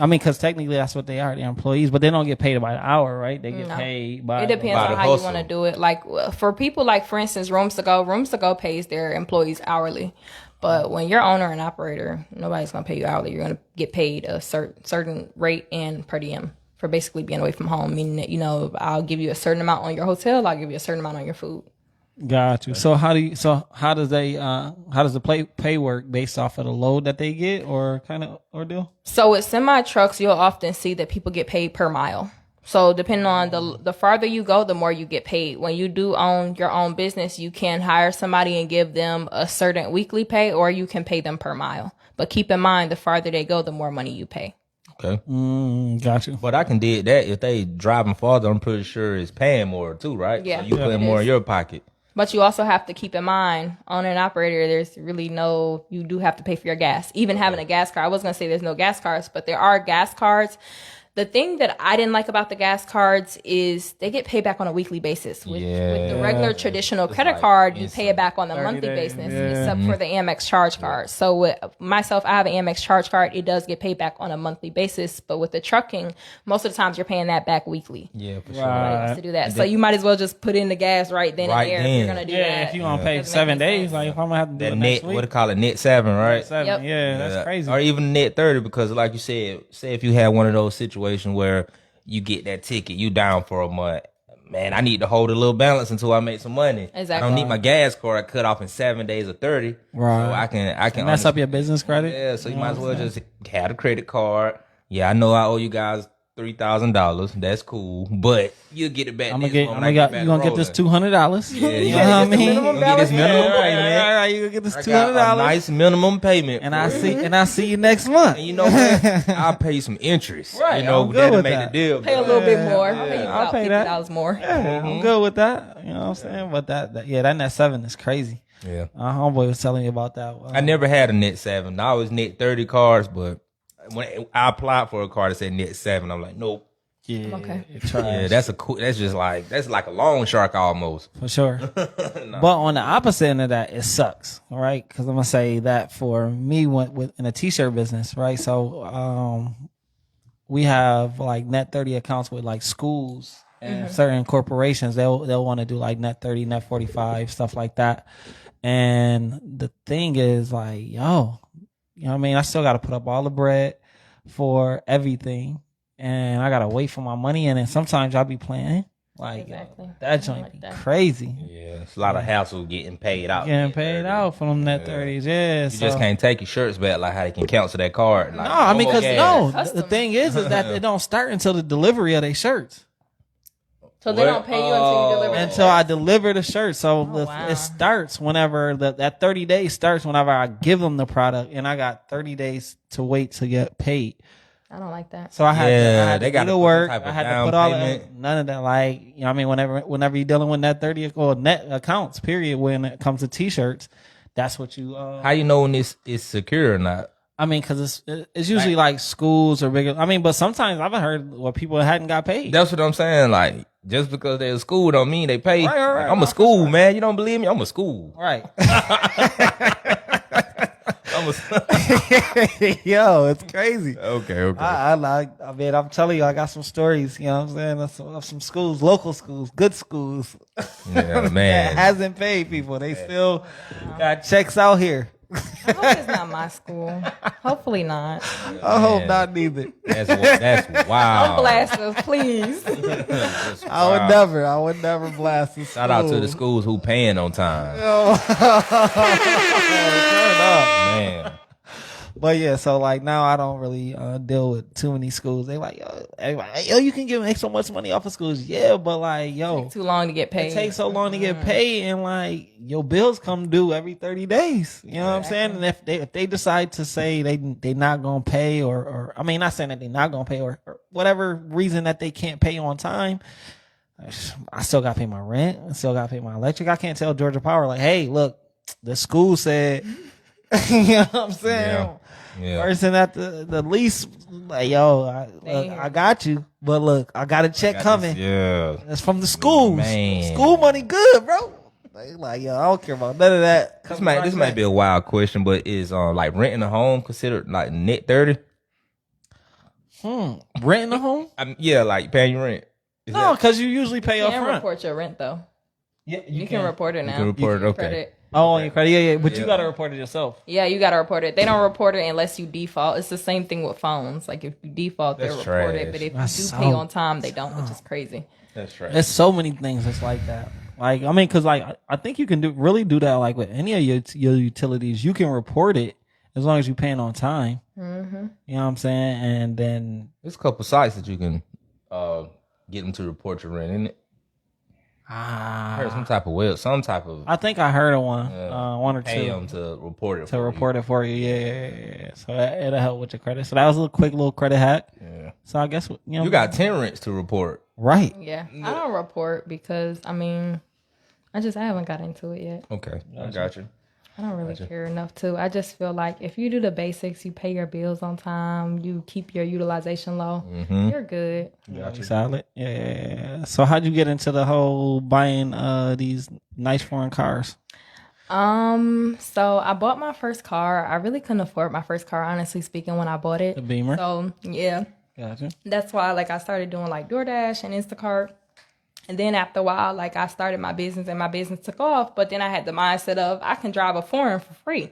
because technically that's what they are. They're employees, but they don't get paid by the hour, right? They get paid by. It depends by on the how hustle. you want to do it. Like for people like, for instance, Rooms to Go pays their employees hourly. But when you're owner and operator, nobody's going to pay you hourly. You're going to get paid a certain rate and per diem for basically being away from home. Meaning that, I'll give you a certain amount on your hotel. I'll give you a certain amount on your food. Got you. So how does the pay work based off of the load that they get or kind of ordeal? So with semi trucks, you'll often see that people get paid per mile. So depending on the farther you go, the more you get paid. When you do own your own business, you can hire somebody and give them a certain weekly pay, or you can pay them per mile. But keep in mind, the farther they go, the more money you pay. Okay. Got you. But I can dig that. If they driving farther, I'm pretty sure it's paying more too, right? Yeah. So you Yeah, putting it more is. in your pocket. But you also have to keep in mind, owner and operator, there's really you do have to pay for your gas. Even having a gas card. I was going to say there's no gas cards, but there are gas cards. The thing that I didn't like about the gas cards is they get paid back on a weekly basis. With the regular traditional credit card, you pay it back on a monthly days, basis, yeah. except for the Amex charge card. So with myself, I have an Amex charge card. It does get paid back on a monthly basis. But with the trucking, most of the times you're paying that back weekly. Yeah, for sure. Nobody wants to do that. So you might as well just put in the gas right then Right and there if then. you're going to do that. Yeah, if you want to pay Doesn't 7 make any days, sense. like if I'm gonna have to do That it net, next what week, they call it, net 7, right? 7, Yep. yeah, that's crazy. Or even net 30, because like you said, say if you had one of those situations where you get that ticket, you down for a month. Man, I need to hold a little balance until I make some money. Exactly. I don't need my gas card cut off in 7 days or 30. Right. So I can mess up your business credit. Yeah, so you might as well just have a credit card. Yeah, I know I owe you guys $3,000. That's cool, but you'll get it back. You back gonna get this $200. Yeah, You know what I mean? Minimum get this minimum payment. Right, you gonna get this I got a $200. nice minimum payment, And I see you next month. And you know what? I'll pay some interest. Right, You know, I'm good that'll with make that. the deal. Pay a better. little bit more. Pay you I'll about pay that. $50 more. I'm good with that. You know what I'm saying? But that net 7 is crazy. Yeah. Our homeboy was telling me about that. I never had a net 7. I always net 30 cards, but when I applied for a car that said net 7, I'm like, nope. Yeah, Okay. Yeah, that's like a loan shark almost. for sure. But on the opposite end of that, it sucks, right? Because I'm gonna say that for me, with in a t-shirt business, right? So, we have like net 30 accounts with like schools and certain corporations. They'll want to do like net 30, net 45, stuff like that. And the thing is, like, yo, you know what I mean? I still got to put up all the bread for everything. And I got to wait for my money. And then sometimes y'all be playing. Like, Exactly. that joint Like be that. crazy. Yeah, it's a lot of hassle getting paid out. Getting paid out for them net 30s. Yeah. You just can't take your shirts back like how they can cancel that card. Like, No, I mean, because no, Custom. the thing is that it don't start until the delivery of their shirts. So they don't pay you until you deliver. Until I deliver the shirt. So wow. it starts whenever that 30 days starts whenever I give them the product, and I got 30 days to wait to get paid. I don't like that. So I had they to gotta do the put work. some type I of had to down put all payment. none of that. Like, you know what I mean? Whenever you're dealing with net 30 or net accounts, period, when it comes to t-shirts, that's what you How you know when this is secure or not? I mean, because it's usually like schools or bigger. I mean, but sometimes I've heard where people hadn't got paid. That's what I'm saying. Like, just because they're a school don't mean they pay. Right. I'm a school, man. You don't believe me? I'm a school. Right. I'm a Yo, it's crazy. okay. I mean, I'm telling you, I got some stories, you know what I'm saying? Of some schools, local schools, good schools. Yeah, that man. hasn't paid people. They still got checks out here. I hope it's not my school. Hopefully not. I hope not neither. That's wild. Don't blast us, please. That's I would wild. never blast the school. Shout out to the schools who paying on time. Man. But yeah, so like now I don't really deal with too many schools. They like, yo, you can make so much money off of schools. Yeah, but like, yo, Too long to get paid. it takes so long to get paid, and like your bills come due every 30 days. You know what I'm saying? And if they decide to say they not gonna pay, or I mean, not saying that they not gonna pay, or whatever reason that they can't pay on time, I still got to pay my rent. I still got to pay my electric. I can't tell Georgia Power like, hey, look, the school said, you know what I'm saying? Yeah. Person at the lease, like, yo, I got you, but look, I got a check coming. Yeah. It's from the schools. Man. School money good, bro. Like, yo, I don't care about none of that. This might be a wild question, but is like renting a home considered like net 30? Renting a home? Yeah, like paying your rent. Is No, that- because you usually pay You up can front. report your rent though. Yeah, You can report it now. can report it, okay. Credit. Oh, on your credit, yeah. But you got to report it yourself. Yeah, you gotta report it. They don't report it unless you default. It's the same thing with phones. Like if you default, they'll That's report trash. it. But if That's you do so pay on time, they don't, which is crazy. That's right. There's so many things that's like that. Like, I mean, because like I think you can really do that. Like with any of your utilities, you can report it as long as you're paying on time. Mm-hmm. You know what I'm saying? And then There's a couple sites that you can get them to report your rent, isn't it? I heard some type of I think I heard of one, one or pay two them to report it. to report it for you. Yeah. So it'll help with your credit. So that was a quick little credit hack. Yeah. So I guess You got 10 rents to report. right. Yeah, I don't report because I haven't got into it yet. Okay, I got you. I don't really care enough to. I just feel like if you do the basics, you pay your bills on time, you keep your utilization low, you're good. Solid. Yeah. So how'd you get into the whole buying these nice foreign cars? So I bought my first car. I really couldn't afford my first car, honestly speaking, when I bought it. The Beamer. So yeah, Gotcha. that's why like I started doing like DoorDash and Instacart. And then after a while, like I started my business and my business took off. But then I had the mindset of I can drive a foreign for free.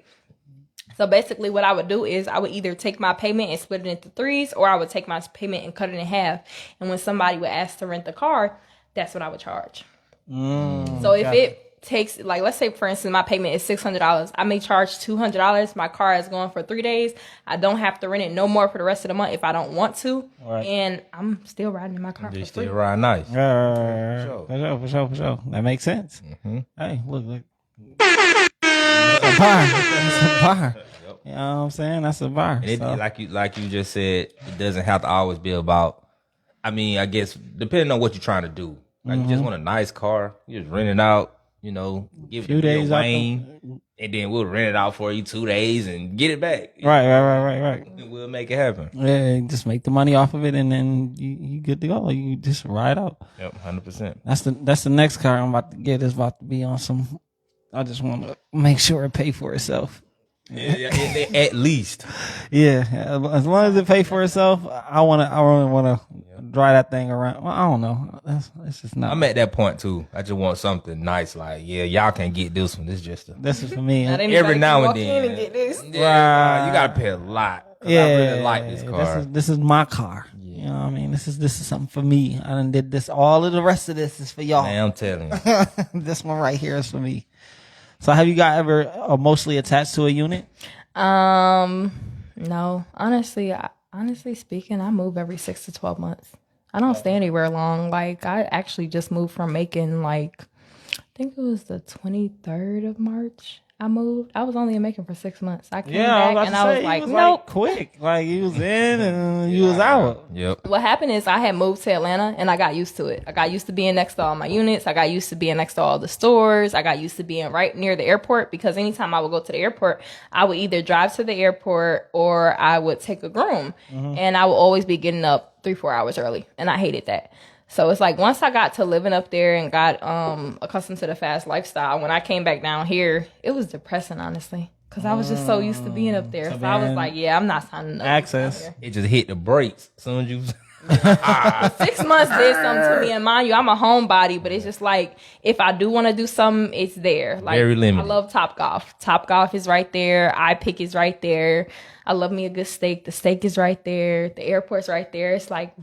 So basically what I would do is I would either take my payment and split it into threes, or I would take my payment and cut it in half. And when somebody would ask to rent the car, that's what I would charge. So if it takes, like, let's say for instance my payment is $600, I may charge $200. My car is going for 3 days. I don't have to rent it no more for the rest of the month if I don't want to. Right. And I'm still riding in my car for They free. still ride nice. For sure. That makes sense. Hey, look. That's a bar. That's a bar. You know what I'm saying? That's a bar. And it, So, like you just said, it doesn't have to always be about. I mean, I guess depending on what you're trying to do. Like you just want a nice car, you just rent it out. You know, give few it to days Lil out Wayne, and then we'll rent it out for you 2 days and get it back. Right. And we'll make it happen. Yeah, just make the money off of it, and then you good to go. You just ride out. Yep, 100%. That's the next car I'm about to get. Is about to be on some. I just want to make sure it pay for itself. Yeah, at least. Yeah, as long as it pay for itself, I really want to drive that thing around. Well, I don't know. It's just not. I'm at that point too. I just want something nice. Like, yeah, y'all can get this one. This is for me. Every now and then. And get this. Yeah, you gotta pay a lot. Yeah, I really like this car. This is my car. You know what I mean? This is something for me. I done did this. All of the rest of this is for y'all. Man, I'm telling you. This one right here is for me. So have you guys ever emotionally attached to a unit? No. Honestly speaking, I move every 6 to 12 months. I don't stay anywhere long. Like, I actually just moved from Macon, like, I think it was the 23rd of March. I moved. I was only in Macon for 6 months. I came back and I was like, nope. Quick. Like, you was in and you was out. Yep. What happened is I had moved to Atlanta and I got used to it. I got used to being next to all my units. I got used to being next to all the stores. I got used to being right near the airport because anytime I would go to the airport, I would either drive to the airport or I would take a groom. And I would always be getting up 3-4 hours early. And I hated that. So it's like once I got to living up there and got accustomed to the fast lifestyle, when I came back down here, it was depressing, honestly. Because I was just so used to being up there. So I was like, yeah, I'm not signing up. Access. It just hit the brakes as soon as you 6 months did something to me. And mind you, I'm a homebody, but it's just like, if I do want to do something, it's there. Like, very limited. I love Topgolf. Topgolf is right there. iPick is right there. I love me a good steak. The steak is right there. The airport's right there. It's like,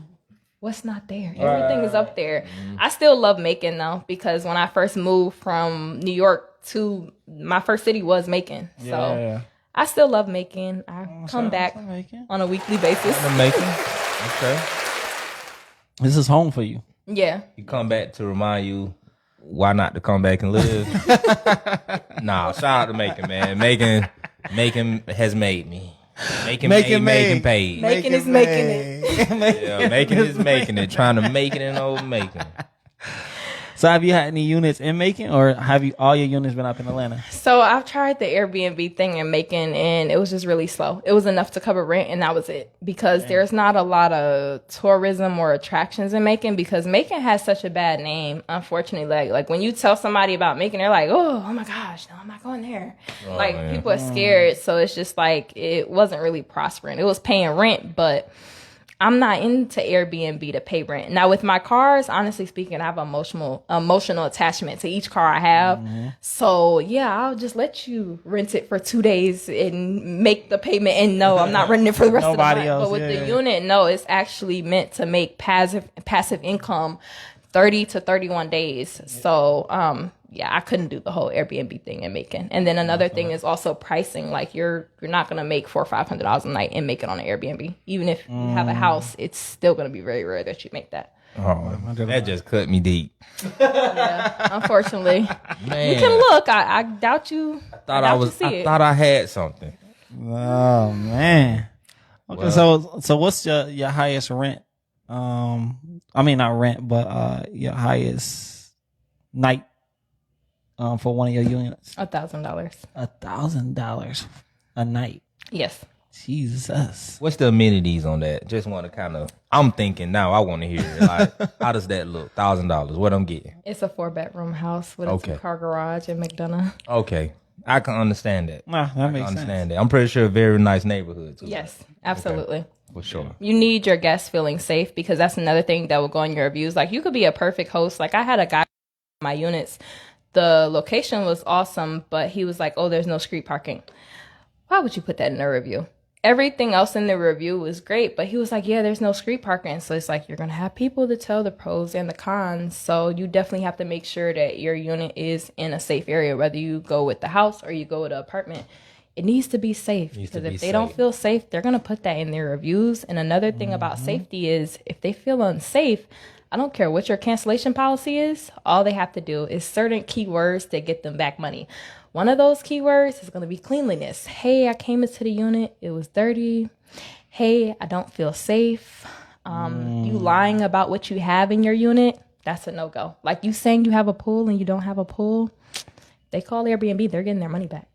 what's not there? Everything is up there. I still love Macon though, because when I first moved from New York to my first city was Macon. So I still love Macon. I come back on a weekly basis. Macon. Okay. This is home for you. Yeah. You come back to remind you why not to come back and live. Nah, shout out to Macon, man. Macon has made me. Macon paid. Macon is making it. Yeah, Macon is making it. Trying to make it in old Macon. So have you had any units in Macon, or have you all your units been up in Atlanta? So I've tried the Airbnb thing in Macon, and it was just really slow. It was enough to cover rent, and that was it. Because there's not a lot of tourism or attractions in Macon, because Macon has such a bad name, unfortunately. Like when you tell somebody about Macon, they're like, oh my gosh, no, I'm not going there. People are scared, so it's just like it wasn't really prospering. It was paying rent, but I'm not into Airbnb to pay rent. Now with my cars, honestly speaking, I have emotional attachment to each car I have. So yeah, I'll just let you rent it for 2 days and make the payment. And no, I'm not renting it for the rest of the month. But with the unit, no, it's actually meant to make passive income 30 to 31 days. So yeah, I couldn't do the whole Airbnb thing in Macon. And then another thing is also pricing. Like you're not gonna make $400 or $500 a night and make it on an Airbnb. Even if you have a house, it's still gonna be very rare that you make that. Oh, that just cut me deep. Yeah, unfortunately. Man. You can look. I doubt you. I thought I had something. Oh man. Okay, so what's your highest rent? I mean not rent, but your highest night for one of your units? $1,000. $1,000 a night. Yes. Jesus. What's the amenities on that? Just want to kind of. I'm thinking now. I want to hear it. Like, how does that look? $1,000. What I'm getting? It's a 4-bedroom house with a 2-car garage in McDonough. Okay, I can understand that. Nah, that makes sense. That. I'm pretty sure a very nice neighborhood too. Yes, absolutely. Okay. For sure. You need your guests feeling safe, because that's another thing that will go in your reviews. Like you could be a perfect host. Like I had a guy in my units. The location was awesome, but he was like, oh, there's no street parking. Why would you put that in a review? Everything else in the review was great, but he was like, yeah, there's no street parking. So it's like, you're going to have people to tell the pros and the cons. So you definitely have to make sure that your unit is in a safe area, whether you go with the house or you go with an apartment. It needs to be safe, because if they don't feel safe, they're going to put that in their reviews. And another thing about safety is if they feel unsafe, I don't care what your cancellation policy is. All they have to do is certain keywords to get them back money. One of those keywords is going to be cleanliness. Hey, I came into the unit. It was dirty. Hey, I don't feel safe. You lying about what you have in your unit. That's a no-go. Like you saying you have a pool and you don't have a pool. They call Airbnb. They're getting their money back.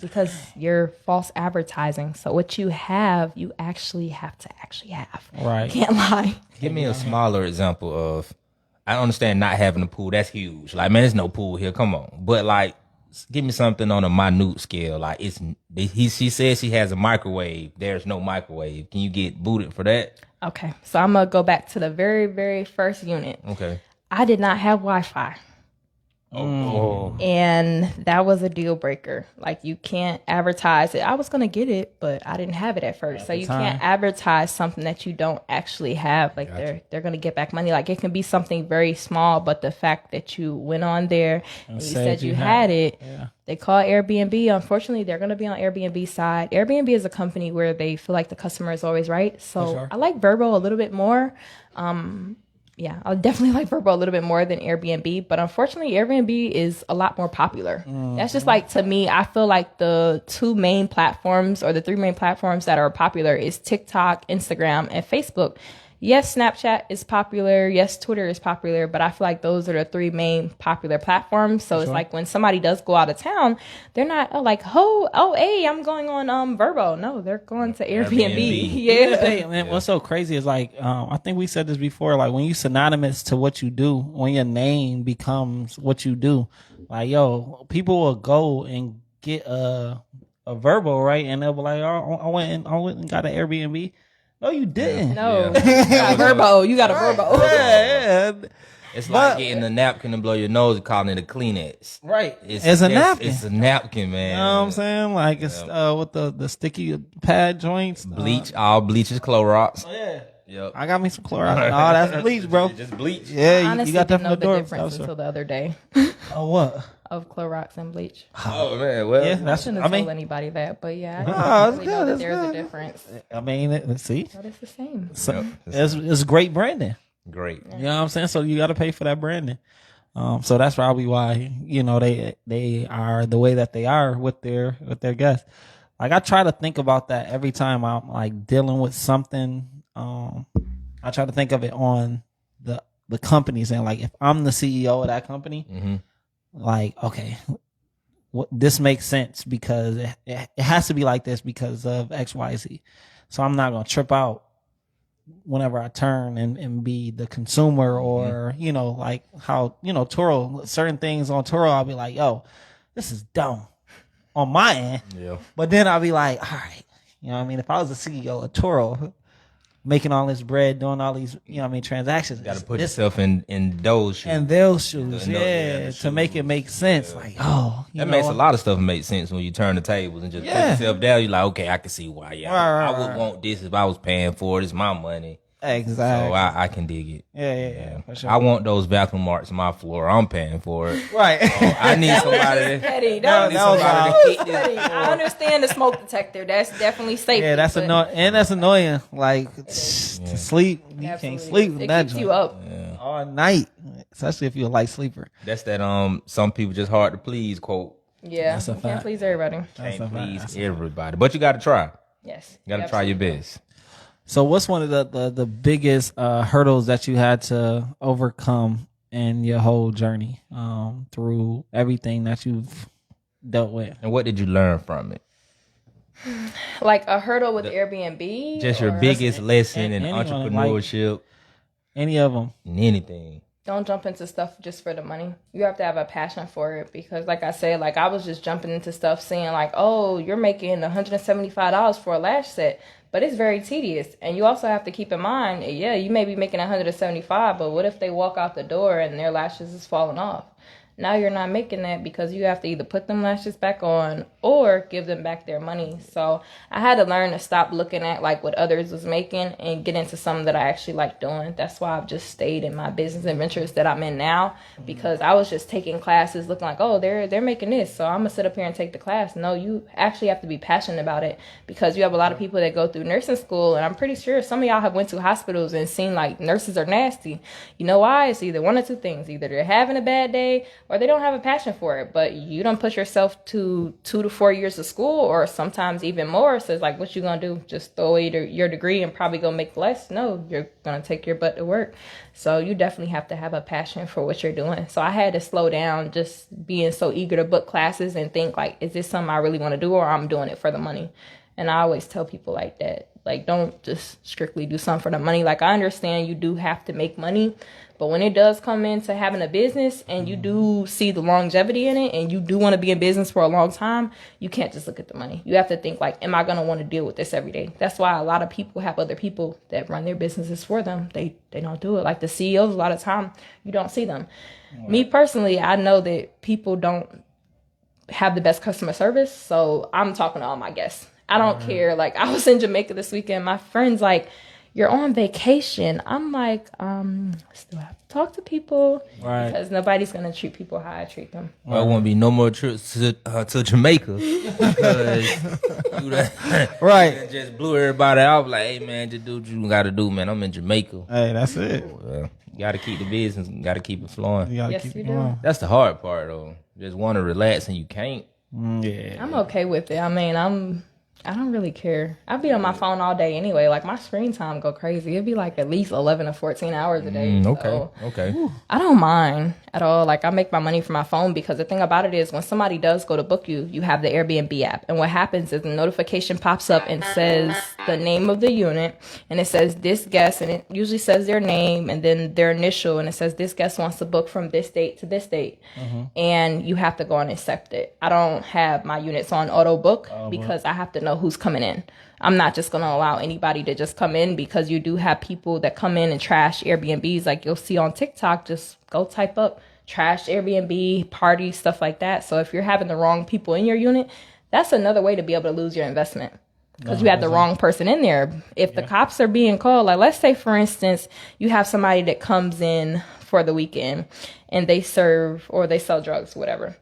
Because you're false advertising. So what you have, you actually have to have. Right. Can't lie. Give me a smaller example of. I understand not having a pool. That's huge. Like, man, there's no pool here. Come on. But like, give me something on a minute scale. Like, she says she has a microwave. There's no microwave. Can you get booted for that? Okay. So I'm going to go back to the very, very first unit. Okay. I did not have Wi-Fi. Oh. And that was a deal breaker. Like, you can't advertise it. I was going to get it, but I didn't have it at first. So you can't advertise something that you don't actually have. Like, they're going to get back money. Like, it can be something very small, but the fact that you went on there and you said you had it, they call Airbnb. Unfortunately, they're going to be on Airbnb's side. Airbnb is a company where they feel like the customer is always right. So I like Vrbo a little bit more. Yeah, I definitely like Vrbo a little bit more than Airbnb, but unfortunately, Airbnb is a lot more popular. That's just like, to me, I feel like the two main platforms or the three main platforms that are popular is TikTok, Instagram, and Facebook. Yes, Snapchat is popular. Yes, Twitter is popular, but I feel like those are the three main popular platforms. So it's like when somebody does go out of town, they're not hey, I'm going on Vrbo. No, they're going to Airbnb. Yeah. Man, what's so crazy is like, I think we said this before, like when you synonymous to what you do, when your name becomes what you do, like, yo, people will go and get a Vrbo, right? And they'll be like, oh, I went and got an Airbnb. No, you didn't. No, you got Vrbo. You got a Vrbo. Yeah. It's like getting a napkin and blow your nose and calling it a Kleenex. Right. It's a napkin. It's a napkin, man. You know what I'm saying? Like, it's with the sticky pad joints. Bleach. All bleach is Clorox. Yeah. Yep. I got me some Clorox. No, that's bleach, bro. Just bleach. Yeah, Honestly, you got that didn't from the know door. the difference until the other day Oh, what? of Clorox and bleach. Oh, man. Well, Yeah, I that's, shouldn't I have mean, told anybody that, but yeah, No, I it's didn't really good, know that it's there's a good. difference. I mean, see, But it's the same. so it's great branding. great. You know what I'm saying? So you got to pay for that branding. So that's probably why, you know, they are the way that they are with their guests. Like, I try to think about that every time I'm like dealing with something. I try to think of it on the companies, and like, if I'm the CEO of that company, like, okay, this makes sense because it has to be like this because of X, Y, Z. So I'm not gonna trip out whenever I turn and be the consumer, or you know, like how, you know, Turo, certain things on Turo, I'll be like, yo, this is dumb on my end. Yeah. But then I'll be like, all right, you know what I mean? If I was the CEO of Turo, making all this bread, doing all these, you know what I mean, transactions. Got to put yourself in those shoes. And those shoes, to make it make sense. Yeah. Like, oh, that makes a lot of stuff make sense when you turn the tables and just put yourself down. You're like, okay, I can see why. Yeah, I would want this if I was paying for it. It's my money. Exactly. So I can dig it. Yeah. For sure. I want those vacuum marks on my floor. I'm paying for it. Right. I need somebody. Petty. I understand the smoke detector. That's definitely safe. Yeah, that's annoying. And that's annoying. Like, to sleep, you can't sleep with that. It keeps you up all night, especially if you're a light sleeper. That's that. Some people just hard to please quote. Yeah, you can't please everybody. Can't please everybody, but you got to try. Yes, you got to try your best. So what's one of the biggest hurdles that you had to overcome in your whole journey through everything that you've dealt with? And what did you learn from it? Like a hurdle with Airbnb? Just your biggest lesson in entrepreneurship. Like any of them. Anything. Don't jump into stuff just for the money. You have to have a passion for it, because like I said, like I was just jumping into stuff saying like, oh, you're making $175 for a lash set. But it's very tedious. And you also have to keep in mind, yeah, you may be making $175, but what if they walk out the door and their lashes is falling off? Now you're not making that, because you have to either put them lashes back on or give them back their money. So I had to learn to stop looking at like what others was making and get into something that I actually like doing. That's why I've just stayed in my business adventures that I'm in now, because I was just taking classes looking like, oh, they're making this, so I'm gonna sit up here and take the class. No, you actually have to be passionate about it, because you have a lot of people that go through nursing school, and I'm pretty sure some of y'all have went to hospitals and seen like nurses are nasty. You know why? It's either one or two things. Either they're having a bad day, or they don't have a passion for it. But you don't push yourself to 2 to 4 years of school, or sometimes even more. So it's like, what you gonna do? Just throw away your degree and probably go make less? No, you're gonna take your butt to work. So you definitely have to have a passion for what you're doing. So I had to slow down, just being so eager to book classes and think like, is this something I really want to do, or I'm doing it for the money? And I always tell people like that, like, don't just strictly do something for the money. Like, I understand you do have to make money, but when it does come into having a business and you do see the longevity in it and you do want to be in business for a long time, you can't just look at the money. You have to think like, am I going to want to deal with this every day? That's why a lot of people have other people that run their businesses for them. They don't do it. Like the CEOs, a lot of time you don't see them. Right. Me personally, I know that people don't have the best customer service. So I'm talking to all my guests. I don't care. Like, I was in Jamaica this weekend. My friend's like, you're on vacation. I'm like, still have to talk to people, right? Because nobody's gonna treat people how I treat them. Well, I won't be no more trips to Jamaica because right. Just blew everybody out. Like, hey man, just do what you gotta do, man. I'm in Jamaica. Hey, that's it. You gotta keep the business. You gotta keep it flowing. Yes, you do. That's the hard part, though. Just want to relax and you can't. Yeah, I'm okay with it. I mean, I don't really care. I be on my phone all day anyway. Like, my screen time go crazy. It'd be like at least 11 or 14 hours a day. Okay. I don't mind at all. Like, I make my money from my phone because the thing about it is when somebody does go to book you, you have the Airbnb app. And what happens is the notification pops up and says the name of the unit. And it says this guest. And it usually says their name and then their initial. And it says this guest wants to book from this date to this date. And you have to go and accept it. I don't have my units on auto book because I have to know who's coming in. I'm not just going to allow anybody to just come in because you do have people that come in and trash Airbnbs. Like you'll see on TikTok, just go type up trash Airbnb, party, stuff like that. So if you're having the wrong people in your unit, that's another way to be able to lose your investment because you had the wrong person in there. If the cops are being called, like let's say, for instance, you have somebody that comes in for the weekend and they serve or they sell drugs, whatever.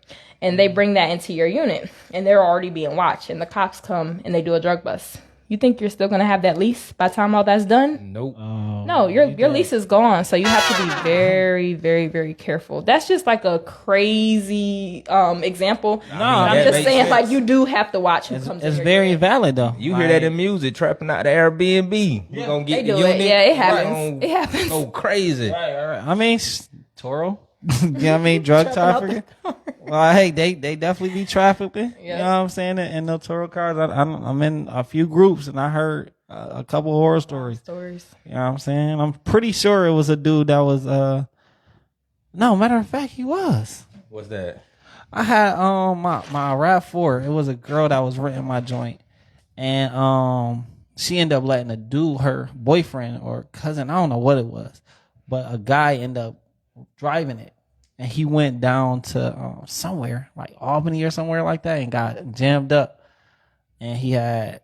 And they bring that into your unit and they're already being watched and the cops come and they do a drug bust. You think you're still going to have that lease by the time all that's done? Nope. No, your lease is gone. So you have to be very, very, very careful. That's just like a crazy example. No, I'm just saying sense. Like you do have to watch who comes in. It's very unit. Valid though. You hear that in music, trapping out the Airbnb. You're going to get the unit. Yeah, it happens. It happens. Go crazy. Right. I mean, Toro. You know what I mean? Drug trafficking. Well, hey, they definitely be trafficking. You know what I'm saying? In the Toro cars, I'm in a few groups and I heard a couple horror stories. You know what I'm saying? I'm pretty sure it was a dude that was, no, matter of fact, he was. What's that? I had, my RAV4. It was a girl that was renting my joint. And, she ended up letting a dude, her boyfriend or cousin, I don't know what it was, but a guy ended up driving it. And he went down to somewhere like Albany or somewhere like that and got jammed up. And he had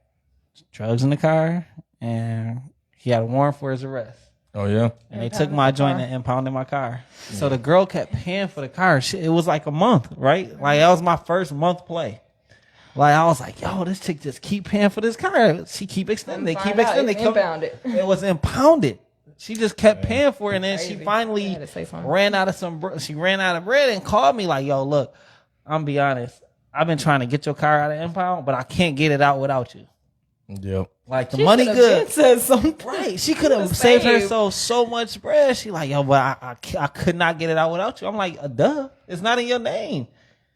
drugs in the car and he had a warrant for his arrest. Oh, yeah? And they took my joint and impounded my car. Yeah. So the girl kept paying for the car. It was like a month, right? Like that was my first month play. Like I was like, yo, this chick just keep paying for this car. She keep extending. They keep extending. It was impounded. She just kept paying for it, and then she finally ran out of she ran out of bread and called me like, "Yo, look, I'm be honest. I've been trying to get your car out of impound, but I can't get it out without you." Yep. Like the money good. Said something. Right. She could have saved herself so much bread. She like, yo, but I could not get it out without you. I'm like, duh. It's not in your name.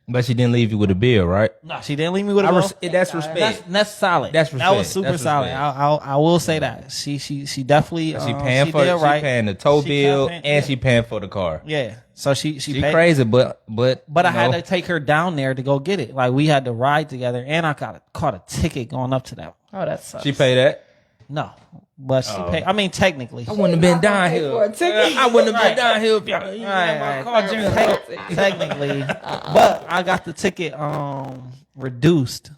But she didn't leave you with a bill, right? No, she didn't leave me with a bill. That's respect. That's solid. That's respect. That was super solid. I will say that. She definitely she paying for it. Right. She paying the tow bill and she paying for the car. Yeah. So she paid. Crazy, but I had to take her down there to go get it. Like we had to ride together, and I caught a ticket going up to that. Oh, that sucks. She paid that? No. But she paid. I mean, technically, I wouldn't have been down here. I wouldn't have been down here if y'all. Right. Technically, but I got the ticket reduced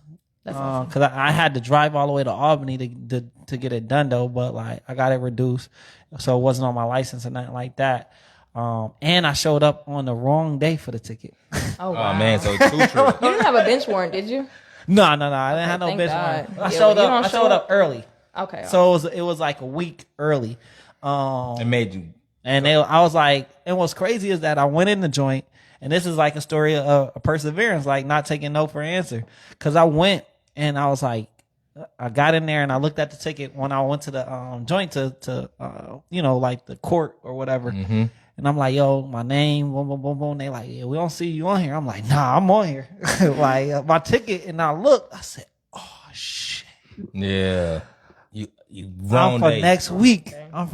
because I had to drive all the way to Albany to get it done though. But like I got it reduced, so it wasn't on my license or nothing like that. And I showed up on the wrong day for the ticket. Oh, wow. Oh man, so 2 trips. You didn't have a bench warrant, did you? No, I didn't have no bench warrant. I showed up early. Okay. So it was like a week early. It made you. And I was like, and what's crazy is that I went in the joint And this is like a story of a perseverance, like not taking no for an answer. Cause I went and I was like, I got in there and I looked at the ticket when I went to the joint to like the court or whatever. Mm-hmm. And I'm like, yo, my name, boom, boom, boom, boom. They like, yeah, we don't see you on here. I'm like, nah, I'm on here. Like my ticket. And I looked, I said, oh shit. Yeah. You I'm wrong from day. next week. I'm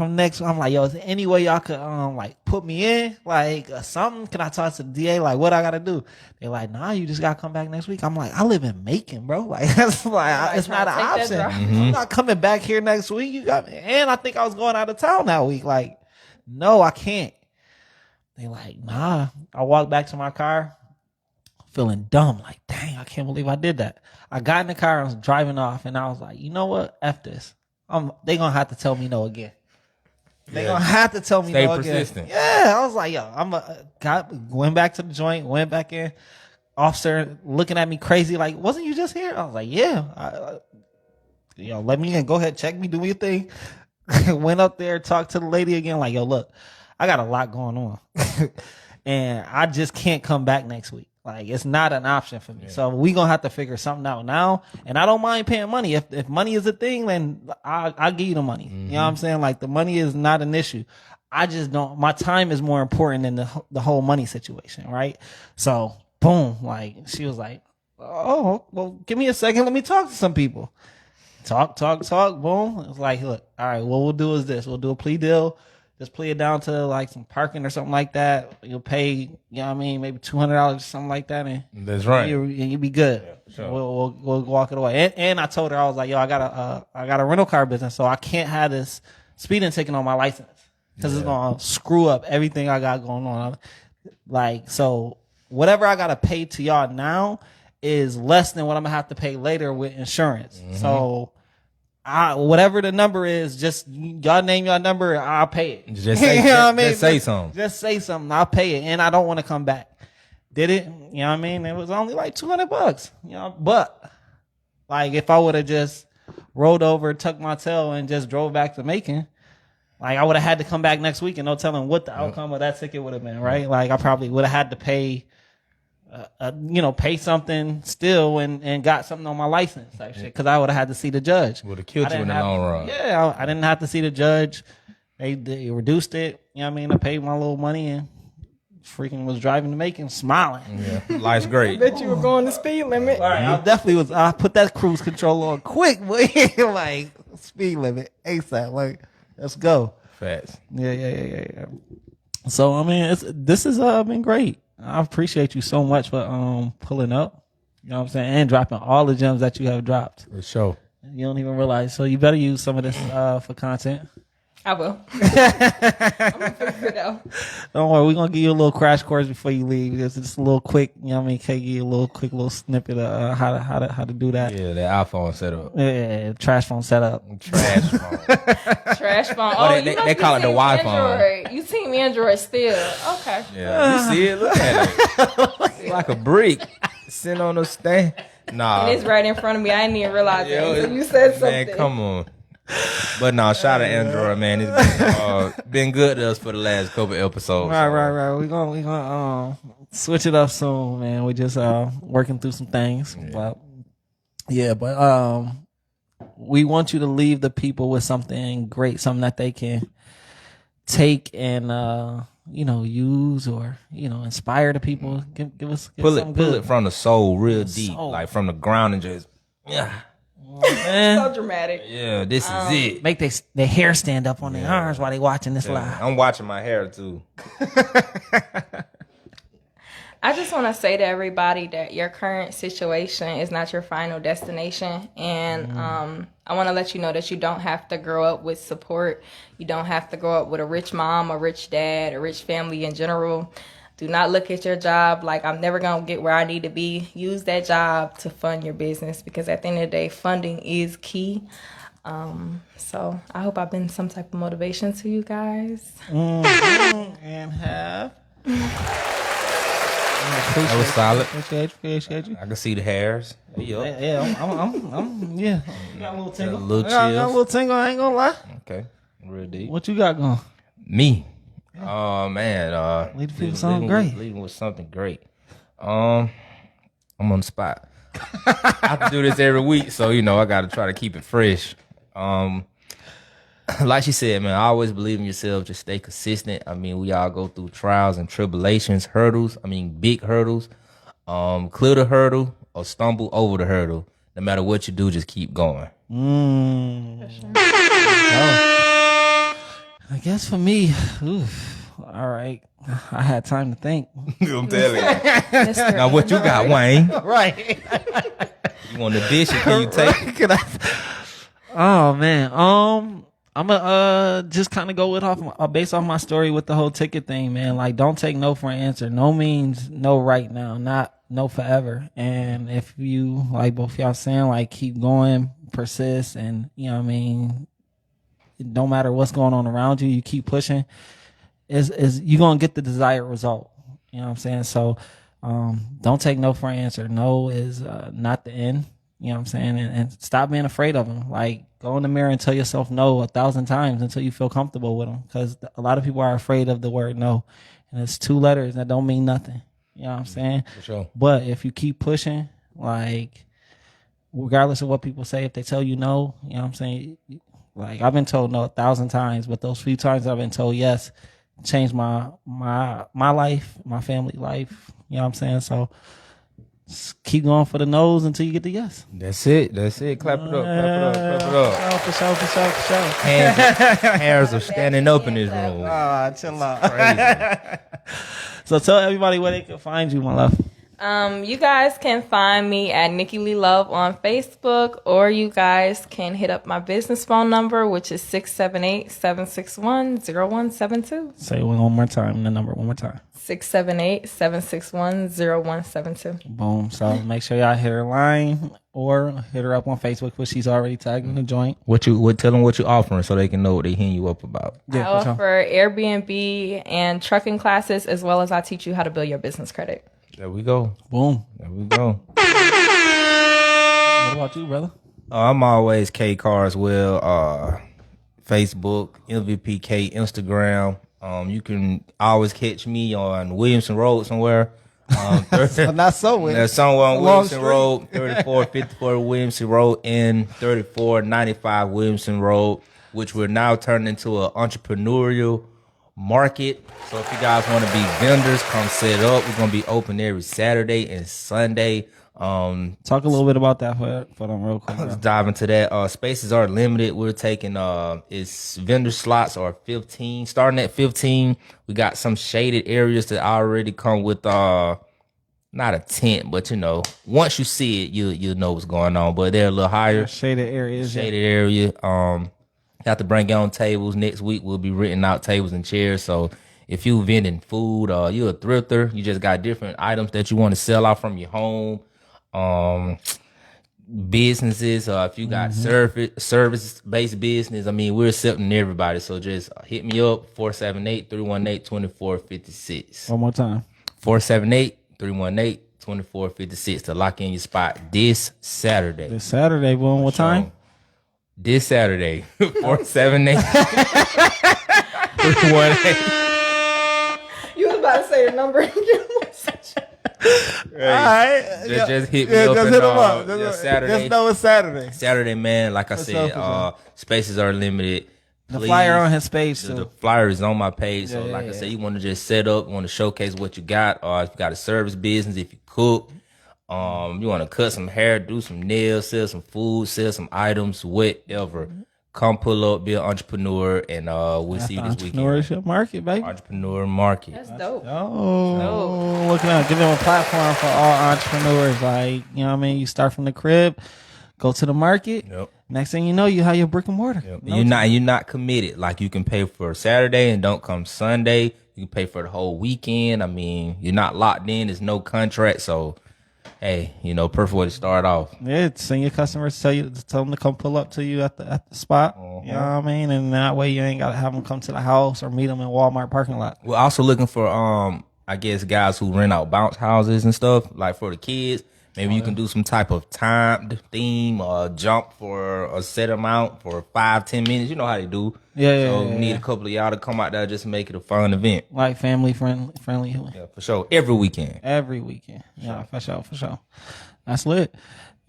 like, yo, is there any way y'all could like put me in? Like something? Can I talk to the DA? Like what I gotta do? They're like, nah, you just gotta come back next week. I'm like, I live in Macon, bro. Like that's like it's not an option. I'm not coming back here next week. You got me. And I think I was going out of town that week. Like, no, I can't. They like, nah. I walked back to my car, feeling dumb. Like, dang, I can't believe I did that. I got in the car, I was driving off, and I was like, you know what? F this. They gonna have to tell me no again. They gonna have to tell me Stay no persistent. again. Yeah, I was like, yo, went back to the joint, went back in. Officer looking at me crazy, like, wasn't you just here? I was like, yeah. Let me in. Go ahead, check me, do your thing. Went up there, talked to the lady again, like, yo, look, I got a lot going on. And I just can't come back next week. Like, it's not an option for me. Yeah. So we gonna have to figure something out now. And I don't mind paying money. If money is a thing, then I'll give you the money. Mm-hmm. You know what I'm saying? Like, the money is not an issue. I just don't, my time is more important than the whole money situation, right? So, boom, like, she was like, oh, well, give me a second. Let me talk to some people. Talk, boom. It was like, look, all right, what we'll do is this. We'll do a plea deal. Just plea it down to like some parking or something like that. You'll pay, you know what I mean, maybe $200 or something like that. And that's right. You'll be good. Yeah, sure. We'll walk it away. And I told her, I was like, yo, I got a rental car business, so I can't have this speeding ticket on my license because it's gonna screw up everything I got going on. Like, so whatever I gotta pay to y'all now is less than what I'm gonna have to pay later with insurance. Mm-hmm. So whatever the number is, just y'all name your number, I'll pay it. Just say, just say something. Just say something, I'll pay it. And I don't want to come back. Did it? You know what I mean? It was only like $200, you know, but like if I would have just rolled over, tucked my tail and just drove back to Macon, like I would have had to come back next week and no telling what the outcome of that ticket would have been, right? Like I probably would have had to pay pay something still and got something on my license type shit because I would have had to see the judge. Would have killed you in the long run. Yeah, I didn't have to see the judge. They reduced it. You know what I mean? I paid my little money and freaking was driving to Macon smiling. Yeah, life's great. I bet you were going the speed limit. All right, I definitely was. I put that cruise control on quick, boy. Like speed limit ASAP. Like let's go. Fast. Yeah. So I mean, this has been great. I appreciate you so much for pulling up. You know what I'm saying? And dropping all the gems that you have dropped. For sure. You don't even realize. So you better use some of this for content. I will. I'm gonna figure it out. Don't worry, we're gonna give you a little crash course before you leave. Just a little quick, you know what I mean? Can give you a little snippet of how to do that. Yeah, the iPhone setup. Yeah, trash phone setup. Trash phone. Trash phone. Oh, they call it the Wi-Fi. You team Android still. Okay. Yeah, you see it? Look at it. It's like a brick sitting on a stand. Nah. And it's right in front of me. I didn't even realize it until you said something. Man, come on. But no, shout out to Android, man. It's been good to us for the last couple episodes. Right. We gonna switch it up soon, man. We just working through some things. But we want you to leave the people with something great, something that they can take and use or inspire the people. Give us pull something good. It from the soul, real deep, like from the ground, and just so dramatic. Yeah, this is it. Make their hair stand up on their arms while they watching this live. I'm watching my hair too. I just want to say to everybody that your current situation is not your final destination. And I want to let you know that you don't have to grow up with support. You don't have to grow up with a rich mom, a rich dad, a rich family in general. Do not look at your job like I'm never going to get where I need to be. Use that job to fund your business because at the end of the day, funding is key. So I hope I've been some type of motivation to you guys. And have. That was solid. Appreciate you. I can see the hairs. Yeah, I'm yeah. You got a little tingle. I got a little tingle, I ain't gonna lie. Okay, real deep. What you got going? Me. Oh man, Lead the people something great. Leading with something great. I'm on the spot. I have to do this every week, so I got to try to keep it fresh. Like she said, man, I always believe in yourself. Just stay consistent. I mean, we all go through trials and tribulations, hurdles. I mean, big hurdles. Clear the hurdle or stumble over the hurdle. No matter what you do, just keep going. I guess for me, all right. I had time to think. I'm telling you. Now, what you got, Wayne? Right. You want the dish or can you take it? Oh man. I'm gonna just kind of go with based off my story with the whole ticket thing, man. Like, don't take no for an answer. No means no right now, not no forever. And if you, like both y'all saying, like, keep going, persist, and you know what I mean, no matter what's going on around you, you keep pushing, is you gonna get the desired result. You know what I'm saying? So don't take no for an answer. No is not the end. You know what I'm saying? And stop being afraid of them. Like, go in the mirror and tell yourself no 1,000 times until you feel comfortable with them. Because a lot of people are afraid of the word no. And it's 2 letters that don't mean nothing. You know what I'm saying? For sure. But if you keep pushing, like, regardless of what people say, if they tell you no, you know what I'm saying? Like, I've been told no 1,000 times, but those few times I've been told yes, changed my life, my family life. You know what I'm saying? So just keep going for the no's until you get the yes. That's it. Clap it up. For sure. Hairs are standing up in this room. Chill out. Crazy. So tell everybody where they can find you, my love. You guys can find me at Nikki Lee Love on Facebook, or you guys can hit up my business phone number, which is 678-761-0172. Say it one more time, the number one more time. 678-761-0172. Boom. So make sure y'all hit her line or hit her up on Facebook, which she's already tagged in the joint. Tell them what you're offering so they can know what they're hitting you up about. I offer Airbnb and trucking classes, as well as I teach you how to build your business credit. There we go. Boom. There we go. What about you, brother? I'm always K Carswell, Facebook, MVPK, Instagram. You can always catch me on Williamson Road somewhere. Not so. There's somewhere on Williamson Road, 3454 Williamson Road and 3495 Williamson Road, which we're now turning into an entrepreneurial market. So if you guys want to be vendors, come set up. We're going to be open every Saturday and Sunday. Talk a little bit about that for them real quick. Let's dive into that. Spaces are limited. We're taking it's vendor slots are 15, starting at 15. We got some shaded areas that already come with not a tent, but once you see it, you'll know what's going on. But they're a little higher. Shaded areas. Shaded area. Have to bring your own tables. Next week we'll be renting out tables and chairs. So if you vending food, you're a thrifter, you just got different items that you want to sell out from your home. Businesses, if you got service-based business, I mean, we're accepting everybody. So just hit me up, 478-318-2456. One more time. 478-318-2456 to lock in your spot this Saturday. This Saturday, boom. What time? This Saturday, 478-318. You was about to say the number. All right. Just hit me up. Just hit them up. Saturday. Just know it's Saturday. Saturday, man. Like I said, spaces are limited. The flyer on his page. The flyer is on my page. So I said, you want to just set up, want to showcase what you got, or if you got a service business, if you cook, you want to cut some hair, do some nails, sell some food, sell some items, whatever. Come pull up, be an entrepreneur, and we'll see you this weekend. Entrepreneurship market, baby. Entrepreneur market. That's dope. Oh, looking at giving them a platform for all entrepreneurs. Like, you know what I mean? You start from the crib, go to the market. Yep. Next thing you know, you have your brick and mortar. Yep. You're not committed. Like, you can pay for Saturday and don't come Sunday. You can pay for the whole weekend. I mean, you're not locked in. There's no contract. So, hey, perfect way to start off. Yeah, send your customers, tell them to come pull up to you at the spot. You know what I mean? And that way you ain't got to have them come to the house or meet them in Walmart parking lot. We're also looking for, I guess, guys who rent out bounce houses and stuff, like for the kids. Maybe you can do some type of timed theme or jump for a set amount for 5-10 minutes. You know how they do. So we need a couple of y'all to come out there just to make it a fun event. Like family friendly. Yeah, for sure. Every weekend. Yeah, for sure. That's lit.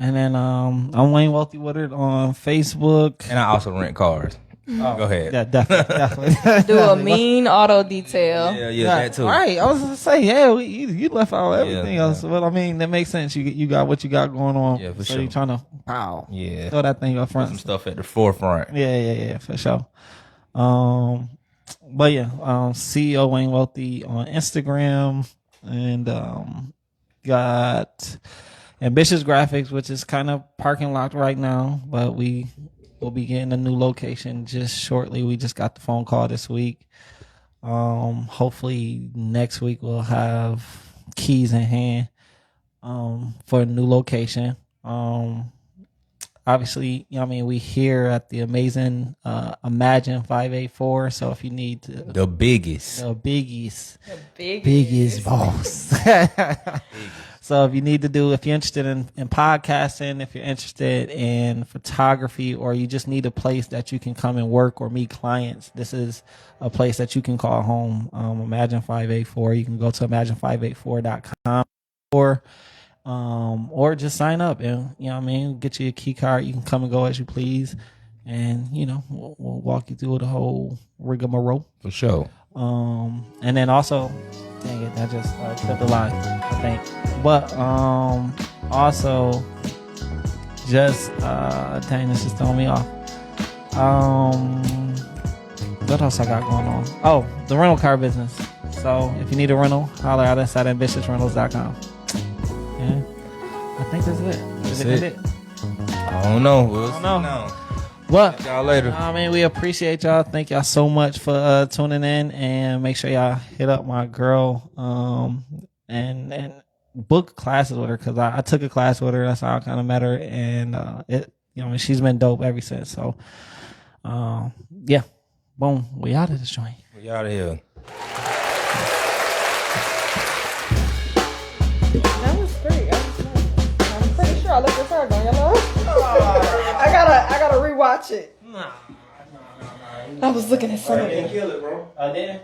And then I'm Wayne Wealthy Woodard on Facebook. And I also rent cars. Go ahead. Yeah, definitely. Do a mean auto detail. Yeah, that too. All right, I was gonna say, you left out everything else. Well, I mean, that makes sense. You got what you got going on. Yeah, for so sure. you're trying to throw that thing up Put front. some stuff at the forefront. Yeah, for sure. But yeah, CEO Wayne Wealthy on Instagram, and got Ambitious Graphics, which is kind of parking lot right now, but we will be getting a new location just shortly. We just got the phone call this week. Hopefully next week we'll have keys in hand for a new location. Obviously, we here at the amazing Imagine 584. So if you need to, The biggest boss. So if you're interested in podcasting, if you're interested in photography, or you just need a place that you can come and work or meet clients, this is a place that you can call home. Imagine 584. You can go to imagine584.com or just sign up and get you a key card. You can come and go as you please, and we'll walk you through the whole rigmarole for sure. And then also, dang it, that just clipped the line, I think. But also, just dang, this just throwing me off. What else I got going on? Oh, the rental car business. So if you need a rental, holler at us at ambitiousrentals.com. Yeah, I think that's it. That's it. I don't know. We'll see now. But y'all later. We appreciate y'all. Thank y'all so much for tuning in, and make sure y'all hit up my girl and book classes with her, because I took a class with her. That's how I kind of met her, and she's been dope ever since. So yeah, boom, we out of this joint. We out of here. That was great. I'm pretty sure I left this hard on yellow. I gotta rewatch it. Nah. I was looking at something. Kill it, bro. I did.